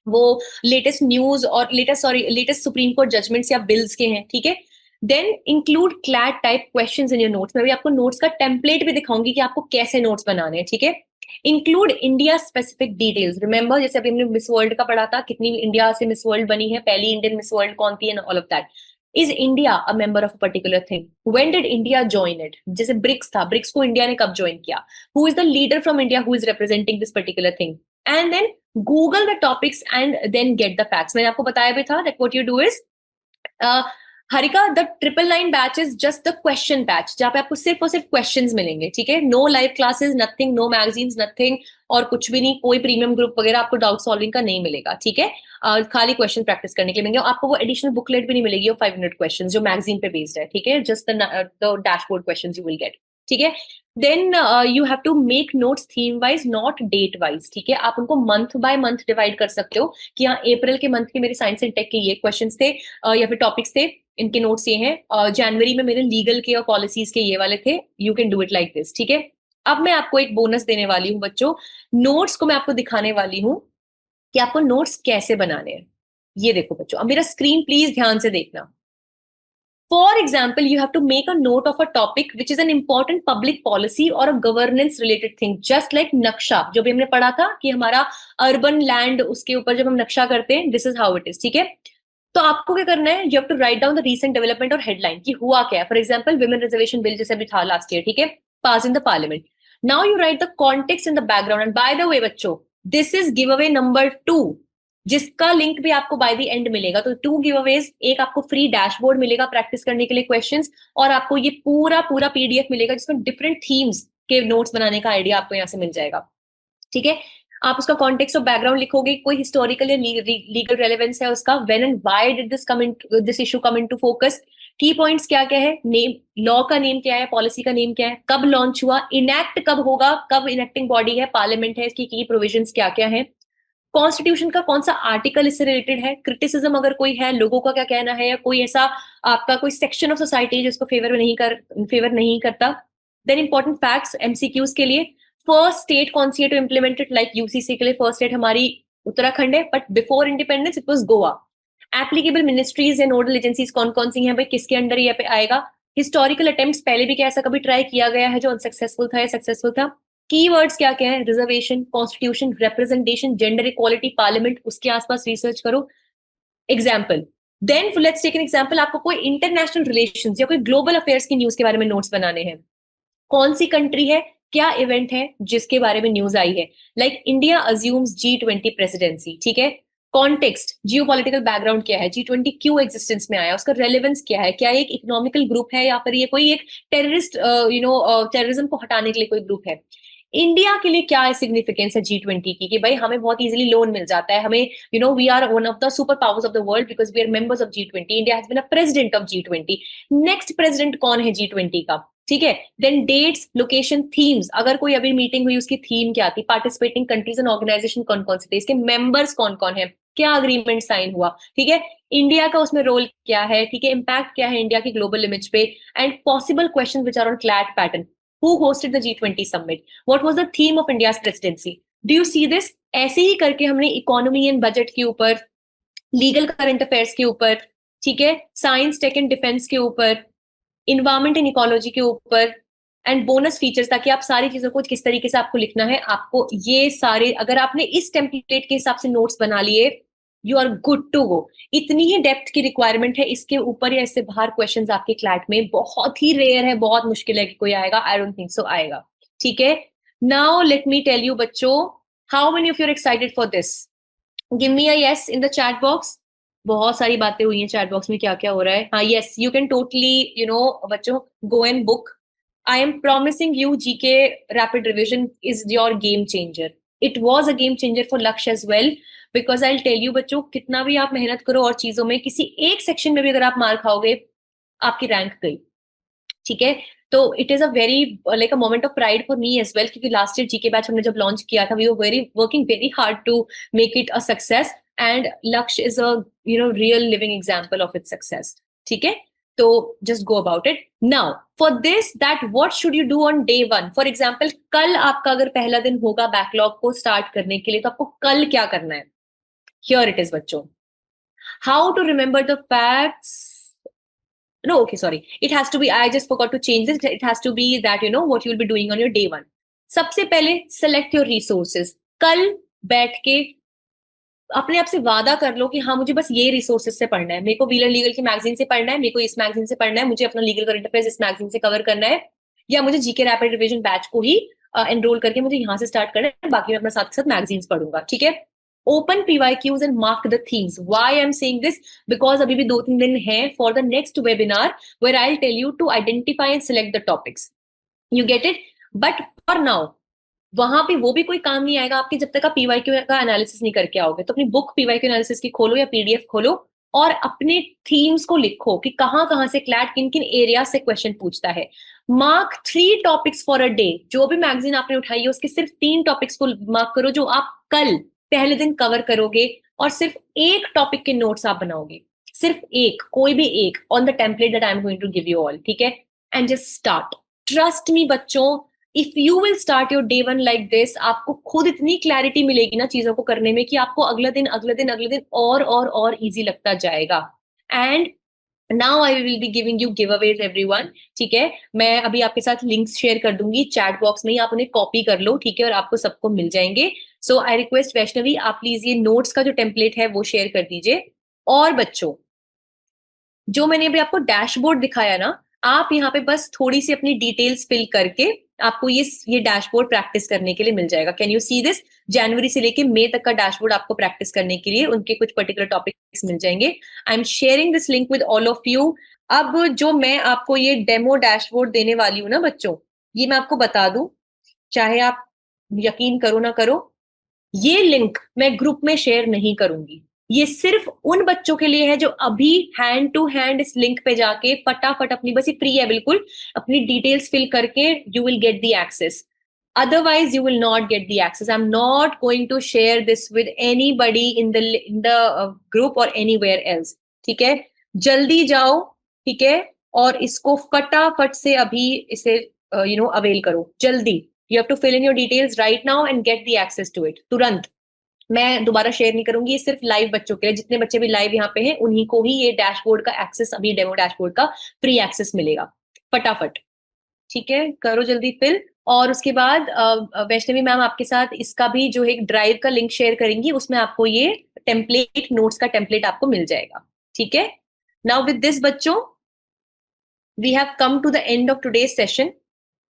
वो लेटेस्ट न्यूज और लेटेस्ट सुप्रीम कोर्ट जजमेंट्स या बिल्स के हैं, ठीक है। Then include CLAT type questions in your notes. मैं भी आपको नोट्स का टेम्पलेट भी दिखाऊंगी कि आपको कैसे नोट्स बनाने हैं, ठीक है। Include India specific details. Remember जैसे अभी हमने मिस वर्ल्ड का पढ़ा था, कितनी इंडिया से मिस वर्ल्ड बनी है, पहली इंडियन मिस वर्ल्ड कौन थी, and all of that. Is India a member of a particular thing? When did India join it? जैसे ब्रिक्स था, ब्रिक्स को इंडिया ने कब ज्वाइन किया? Who is the leader from India who is representing this particular thing? And then Google the topics and then get the facts. मैंने आपको बताया भी था that what you do is Harika, the 999 batch is just the question batch, जहां पे आपको सिर्फ और सिर्फ क्वेश्चंस मिलेंगे, ठीक है। No live classes, nothing, no magazines, nothing, और कुछ भी नहीं, कोई प्रीमियम ग्रुप वगैरह आपको डाउट सॉल्विंग का नहीं मिलेगा, ठीक है। खाली क्वेश्चन प्रैक्टिस करने के लिए मिलेंगे। आपको वो एडिशनल बुकलेट भी नहीं मिलेगी, वो 5 मिनट क्वेश्चन जो मैगजीन पे बेस्ड है, ठीक है, just the dashboard question you will get, ठीक है। Then you have to make notes theme wise not date wise, ठीक है। आप उनको मंथ बाय मंथ डिवाइड कर सकते हो कि हाँ अप्रैल के मंथ के मेरे साइंस एंड टेक के ये क्वेश्चंस थे या फिर टॉपिक्स थे, इनके नोट्स ये हैं, जनवरी में मेरे लीगल के और पॉलिसीज के ये वाले थे, you can do it like this, ठीक है। अब मैं आपको एक बोनस देने वाली हूँ बच्चों, नोट्स को मैं आपको दिखाने वाली हूँ कि आपको नोट्स कैसे बनाने हैं। ये देखो बच्चों, अब मेरा स्क्रीन प्लीज ध्यान से देखना। For example, you have to make a note of a topic which is an important public policy or a governance related thing, just like नक्शा जो भी हमने पढ़ा था कि हमारा अर्बन लैंड, उसके ऊपर जब हम नक्शा करते हैं, this is how it is, ठीक है। तो आपको क्या करना है, you have to write down the recent development और हेडलाइन कि हुआ क्या है। For example women reservation bill जैसे अभी था लास्ट ईयर, ठीक है, pass in the parliament. Now you write the context in the background. And by the way बच्चों, this is give away number 2, जिसका लिंक भी आपको बाय द एंड मिलेगा। तो 2 गिव अवेज, एक आपको फ्री डैशबोर्ड मिलेगा प्रैक्टिस करने के लिए क्वेश्चंस, और आपको ये पूरा पूरा पीडीएफ मिलेगा जिसमें डिफरेंट थीम्स के नोट्स बनाने का आइडिया आपको यहाँ से मिल जाएगा, ठीक है। आप उसका कॉन्टेक्स्ट और बैकग्राउंड लिखोगे, कोई हिस्टोरिकल या लीगल रेलेवेंस है उसका, when and why did this issue come into focus, की पॉइंट्स क्या क्या है, नेम, लॉ का नेम क्या है, पॉलिसी का नेम क्या है, कब लॉन्च हुआ, इनैक्ट कब होगा, कब इनेक्टिंग बॉडी है, पार्लियामेंट है, इसकी की प्रोविजंस क्या क्या है, कॉन्स्टिट्यूशन का कौन सा आर्टिकल इससे रिलेटेड है, क्रिटिसिज्म अगर कोई है, लोगों का क्या कहना है, या कोई ऐसा आपका कोई सेक्शन ऑफ सोसाइटी जिसको फेवर नहीं करता। देन इंपॉर्टेंट फैक्ट्स एमसीक्यूज के लिए, फर्स्ट स्टेट कौन सी है to implement it, like UCC के लिए फर्स्ट स्टेट हमारी उत्तराखंड है, but before independence it was Goa. Applicable ministries या नोडल एजेंसीज कौन कौन सी हैं भाई, किसके अंडर ये पे आएगा। हिस्टोरिकल अटेम्प्ट्स, पहले भी क्या ऐसा कभी ट्राई किया गया है जो अनसक्सेसफुल था या सक्सेसफुल था। कीवर्ड्स क्या क्या है, reservation, constitution, representation, gender equality, parliament, उसके आसपास रिसर्च करो। Example, then let's take an example, आपको कोई इंटरनेशनल रिलेशंस या कोई ग्लोबल अफेयर्स की न्यूज के बारे में नोट्स बनाने हैं। कौन सी कंट्री है, क्या इवेंट है जिसके बारे में न्यूज आई है, like India assumes G20 presidency, ठीक है। कॉन्टेक्स्ट, जियोपॉलिटिकल बैकग्राउंड क्या है, G20 क्यों एग्जिस्टेंस में आया, उसका रेलेवेंस क्या है, क्या एक इकोनॉमिकल ग्रुप है या फिर ये कोई एक टेररिस्ट टेररिज्म को हटाने के लिए कोई ग्रुप है। इंडिया के लिए क्या सिग्निफिकेंस है G20 की, कि भाई हमें बहुत इजीली लोन मिल जाता है, हमें we are one of the super powers of the world because we are members of G20, India has been a president of G20, next president कौन है G20 का, ठीक है। देन डेट्स, लोकेशन, थीम्स, अगर कोई अभी मीटिंग हुई उसकी थीम क्या थी, पार्टिसिपेटिंग कंट्रीज एंड ऑर्गेनाइजेशन कौन कौन से थे, इसके मेंबर्स कौन कौन है, क्या अग्रीमेंट साइन हुआ, ठीक है, इंडिया का उसमें रोल क्या है, ठीक है, इंपैक्ट क्या है इंडिया की ग्लोबल इमेज पे, and possible question which are on CLAT pattern, who hosted the G20 summit, what was the theme of India's presidency, do you see this। ऐसे ही करके हमने इकोनॉमी एंड बजट के ऊपर, legal current affairs के ऊपर, ठीक है, साइंस टेक एंड डिफेंस के ऊपर, इन्वायरमेंट एंड इकोलॉजी के ऊपर, एंड बोनस फीचर्स, ताकि आप सारी चीजों को किस तरीके से आपको लिखना है, आपको ये सारे, अगर आपने इस टेम्पलेट के हिसाब से नोट्स बना लिए, you are good to go. इतनी ही डेप्थ की रिक्वायरमेंट है, इसके ऊपर या इससे बाहर क्वेश्चंस आपके क्लैट में बहुत ही रेयर है, बहुत मुश्किल है कि कोई आएगा, आई डोंट थिंक सो आएगा, ठीक है। Now let me tell you बच्चों, how many of you are excited for this, give me a yes in the chat box. बहुत सारी बातें हुई हैं चैट बॉक्स में, क्या क्या हो रहा है, हाँ यस, यू कैन टोटली बच्चों go and book. I am promising you GK rapid revision is your game changer, it was a game changer for Lakshya as well, because I tell you बच्चों, कितना भी आप मेहनत करो और चीजों में, किसी एक सेक्शन में भी अगर आप मार खाओगे, आपकी रैंक गई, ठीक है। तो it is a very like a moment of pride for me as well, क्योंकि लास्ट ईयर जीके बैच हमने जब लॉन्च किया था, we were working very hard to make it a success, and Lakshya is a real living example of it success, ठीक है। So just go about it. Now, for this, that what should you do on day one? For example, कल आपका अगर पहला दिन होगा backlog को start करने के लिए, तो आपको कल क्या करना है? Here it is, बच्चों. How to remember the facts? No, okay, sorry. It has to be, I just forgot to change this. It has to be that, you know, what you'll be doing on your day one. सबसे पहले select your resources. कल बैठ के अपने आप से वादा कर लो कि हाँ मुझे बस ये रिसोर्सेज से पढ़ना है, मेरे को व्हीलर लीगल की मैगजीन से पढ़ना है, मेरे को इस मैगजीन से पढ़ना है, मुझे अपना लीगल करंट अफेयर्स इस मैगजीन से कवर करना है, या मुझे जीके रैपिड रिवीजन बैच को ही एनरोल करके मुझे यहाँ से स्टार्ट करना है, बाकी मैं अपना साथ के साथ मैगजीन्स पढ़ूंगा, ठीक है? Open PYQs and mark the themes. Why I am saying this? Because अभी भी 2-3 दिन है for the next webinar where I will tell you to identify and select the topics. You get it? But for now वहां पे वो भी कोई काम नहीं आएगा आपके जब तक आप PYQ का एनालिसिस नहीं करके आओगे. तो अपनी बुक PYQ एनालिसिस की खोलो या PDF खोलो और अपने थीम्स को लिखो कि कहाँ से क्लैट किन किन एरिया से क्वेश्चन पूछता है. Mark 3 topics for a day. जो भी मैगजीन आपने उठाई है उसके सिर्फ 3 टॉपिक्स को मार्क करो जो आप कल पहले दिन कवर करोगे, और सिर्फ एक टॉपिक के नोट्स आप बनाओगे, सिर्फ एक, कोई भी एक, on the template that I am going to give you all, ठीक है? And just start. Trust me बच्चों, if you will start your day one like this, आपको खुद इतनी क्लैरिटी मिलेगी ना चीजों को करने में कि आपको अगले दिन और इजी लगता जाएगा. And now I will be giving you give Awez everyone, ठीक है? मैं अभी आपके साथ लिंक्स शेयर कर दूंगी चैट बॉक्स में ही, आप उन्हें कॉपी कर लो, ठीक है? और आपको सबको मिल जाएंगे. सो आई रिक्वेस्ट वैष्णवी, आप प्लीज ये नोट्स का जो टेम्पलेट है वो शेयर कर दीजिए. और बच्चों, जो मैंने अभी आपको डैशबोर्ड दिखाया ना, आप यहाँ पे बस थोड़ी सी अपनी डिटेल्स फिल करके आपको ये डैशबोर्ड प्रैक्टिस करने के लिए मिल जाएगा. Can you see this? जनवरी से लेके मई तक का डैशबोर्ड आपको प्रैक्टिस करने के लिए उनके कुछ पर्टिकुलर टॉपिक्स मिल जाएंगे. I am sharing this link with all of you. अब जो मैं आपको ये डेमो डैशबोर्ड देने वाली हूँ ना बच्चों, ये मैं आपको बता दूं, चाहे आप यकीन करो ना करो, ये लिंक मैं ग्रुप में शेयर नहीं करूंगी. ये सिर्फ उन बच्चों के लिए है जो अभी हैंड टू हैंड इस लिंक पे जाके फटाफट अपनी, बस ये फ्री है बिल्कुल, अपनी डिटेल्स फिल करके you will get the access. Otherwise, you will not get the access. I'm not going to share this with anybody in the group or anywhere else. ठीक है? जल्दी जाओ, ठीक है? और इसको फटाफट से अभी इसे अवेल करो जल्दी. You have to fill in your details right now and get the access to it. तुरंत. मैं दोबारा शेयर नहीं करूंगी, ये सिर्फ लाइव बच्चों के लिए. जितने बच्चे भी लाइव यहाँ पे हैं उन्हीं को ही ये डैशबोर्ड का एक्सेस, अभी डेमो डैशबोर्ड का फ्री एक्सेस मिलेगा. फटाफट, ठीक है? करो जल्दी फिल. और उसके बाद वैष्णवी मैम आपके साथ इसका भी जो एक ड्राइव का लिंक शेयर करेंगी, उसमें आपको ये टेम्पलेट, नोट्स का टेम्पलेट आपको मिल जाएगा, ठीक है? नाउ विद दिस बच्चों, we have come to the end of today's session,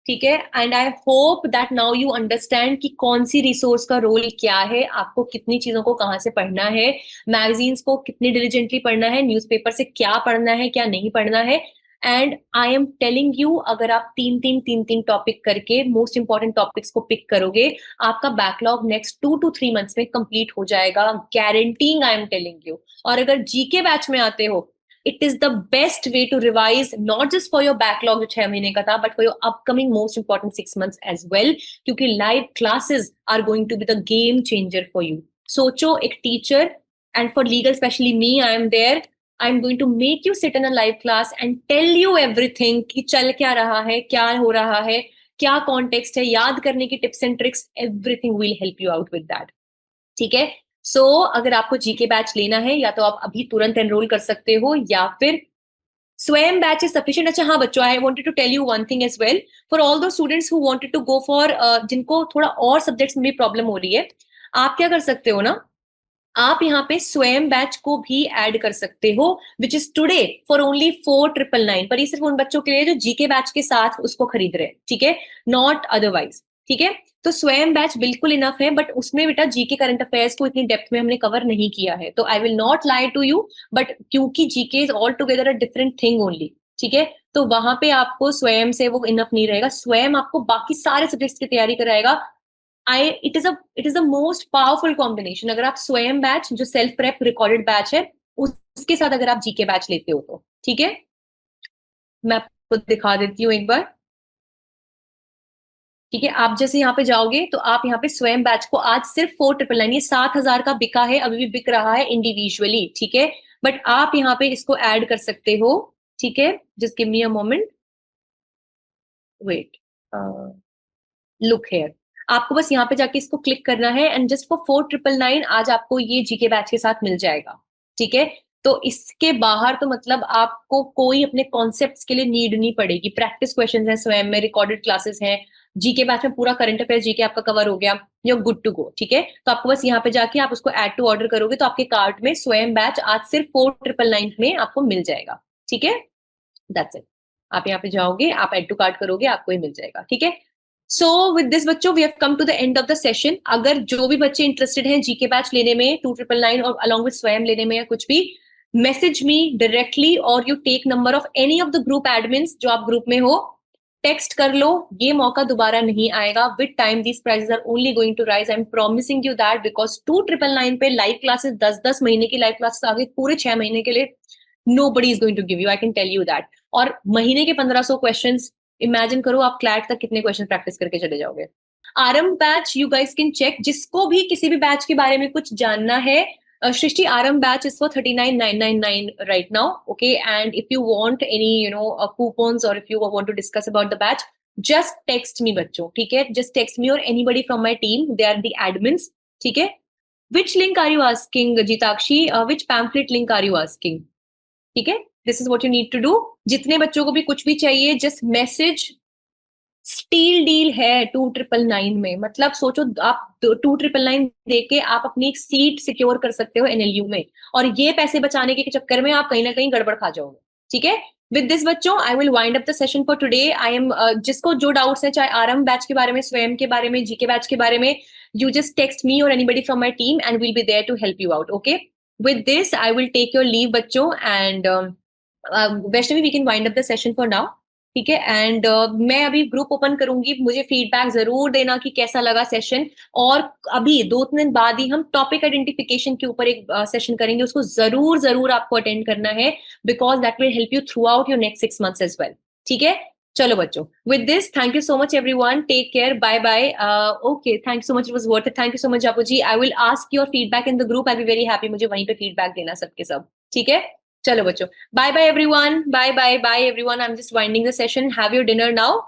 ठीक है? And I hope that now you understand कि कौन सी रिसोर्स का रोल क्या है, आपको कितनी चीजों को कहाँ से पढ़ना है, मैगजीन्स को कितनी डिलीजेंटली पढ़ना है, न्यूज़पेपर से क्या पढ़ना है, क्या नहीं पढ़ना है. And I am telling you, अगर आप तीन टॉपिक करके मोस्ट इंपॉर्टेंट टॉपिक्स को पिक करोगे, आपका बैकलॉग नेक्स्ट 2 to 3 मंथ्स में कंप्लीट हो जाएगा, guaranteeing, I am telling you. और अगर जीके बैच में आते हो, it is the best way to revise, not just for your backlog जो 6 महीने का था, but for your upcoming most important 6 months as well, क्योंकि live classes are going to be the game changer for you. सोचो, एक teacher, and for legal specially me, I am there, I'm going to make you sit in a live class and tell you everything कि चल क्या रहा है, क्या हो रहा है, क्या कॉन्टेक्स्ट है, याद करने की tips and tricks, everything will help you out with that. ठीक है? सो अगर आपको जीके बैच लेना है, या तो आप अभी तुरंत एनरोल कर सकते हो, या फिर स्वयं बैच इज सफिशिएंट. अच्छा हाँ बच्चों, I wanted to tell you one thing as well, for all those students who wanted to go for, जिनको थोड़ा और सब्जेक्ट्स में भी प्रॉब्लम हो रही है, आप क्या कर सकते हो ना, आप यहाँ पे स्वयं बैच को भी ऐड कर सकते हो, which is today for only 4,999. पर ये सिर्फ उन बच्चों के लिए जो जीके बैच के साथ उसको खरीद रहे हैं, ठीक है? नॉट अदरवाइज, ठीक है? तो स्वयं बैच बिल्कुल इनफ है, बट उसमें बेटा जीके करंट अफेयर्स को इतनी डेप्थ में हमने कवर नहीं किया है. तो I will not lie to you, but क्योंकि GK is all together a different thing only, ठीक है? तो वहां पे आपको स्वयं से वो इनफ नहीं रहेगा. स्वयं आपको बाकी सारे सब्जेक्ट्स की तैयारी कराएगा. it is the most powerful combination. अगर आप स्वयं बैच जो सेल्फ प्रेप रिकॉर्डेड बैच है, उसके साथ अगर आप जीके बैच लेते हो तो, ठीक है? मैं आपको दिखा देती हूँ एक बार, ठीक है? आप जैसे यहाँ पे जाओगे तो आप यहाँ पे स्वयं बैच को आज सिर्फ 4,999, ये 7,000 का बिका है, अभी भी बिक रहा है इंडिविजुअली, ठीक है? बट आप यहाँ पे इसको ऐड कर सकते हो, ठीक है, just give me a moment, wait, look here, आपको बस यहाँ पे जाके इसको क्लिक करना है एंड जस्ट फॉर 4999 आज आपको ये जीके बैच के साथ मिल जाएगा, ठीक है। तो इसके बाहर तो मतलब आपको कोई अपने कॉन्सेप्ट्स के लिए नीड नहीं पड़ेगी, प्रैक्टिस क्वेश्चंस हैं स्वयं में, रिकॉर्डेड क्लासेस हैं, जीके बैच में पूरा करंट अफेयर जीके आपका कवर हो गया, you are good to go, ठीक है। तो आपको बस यहाँ पे जाके आप उसको ऐड टू ऑर्डर करोगे तो आपके कार्ट में स्वयं बैच आज सिर्फ 4999 में आपको मिल जाएगा, ठीक है, दैट्स इट। आप यहाँ पे जाओगे, आप एड टू कार्ट करोगे, आपको ही मिल जाएगा, ठीक है। सो विद दिस बच्चों we have come to the end of the session. अगर जो भी बच्चे इंटरेस्टेड हैं जीके बैच लेने में 2999 और अलॉन्ग विद स्वयं लेने में या कुछ भी, मैसेज मी डायरेक्टली और you take number of any of the group admins जो आप ग्रुप में हो, टेक्स्ट कर लो, ये मौका दोबारा नहीं आएगा। With time these prices are only going to rise, I am promising you that, because 2999 पे लाइव क्लासेस 10-10 महीने की लाइव क्लासेस आ गई पूरे 6 महीने के लिए, nobody is going to give you, I can tell you that। और महीने के 1500 क्वेश्चंस, इमेजिन करो आप क्लैट तक कितने क्वेश्चन प्रैक्टिस करके चले जाओगे। Aarambh batch you guys can check, जिसको भी किसी भी बैच के बारे में कुछ जानना है, सृष्टि आरंभ batch is for 39,999 right now, okay, and if you want any coupons or if you want to discuss about the batch, just text me बच्चों, ठीक है, just text me or anybody from my team, they are the admins, ठीक है। which link are you asking जीताक्षी, which pamphlet link are you asking, ठीक है, this is what you need to do. जितने बच्चों को भी कुछ भी चाहिए जस्ट मैसेज, स्टील डील है 2999 में, मतलब सोचो आप 2999 देके आप अपनी एक सीट सिक्योर कर सकते हो एनएलयू में, और ये पैसे बचाने के चक्कर में आप कहीं ना कहीं गड़बड़ खा जाओगे, ठीक है। विद दिस बच्चों I will wind up the session for today. I M जिसको जो डाउट्स है, चाहे आरंभ बैच के बारे में, स्वयं के बारे में, जीके बैच के बारे में, यू जस्ट टेक्स्ट मी और anybody from my team and will be there to help you out, okay. With this, I will take your leave बच्चों, and Vaishnavi we can wind up the session for now, ठीक है। And मैं अभी group open करूंगी, मुझे feedback जरूर देना कि कैसा लगा सेशन, और अभी 2-3 दिन बाद ही हम टॉपिक आइडेंटिफिकेशन के ऊपर एक सेशन करेंगे, उसको जरूर जरूर आपको अटेंड करना है, because that will help you through your next 6 months as well, ठीक है। चलो बच्चों, with this thank you so much everyone, take care, bye bye, okay, thank you so much, it was worth it, thank you so much Japu ji. I will ask your feedback in the group, I be very happy, मुझे वहीं पे feedback देना सबके सब, ठीक है। चलो बच्चों, bye bye everyone, bye bye bye everyone, I am just winding the session, have your dinner now.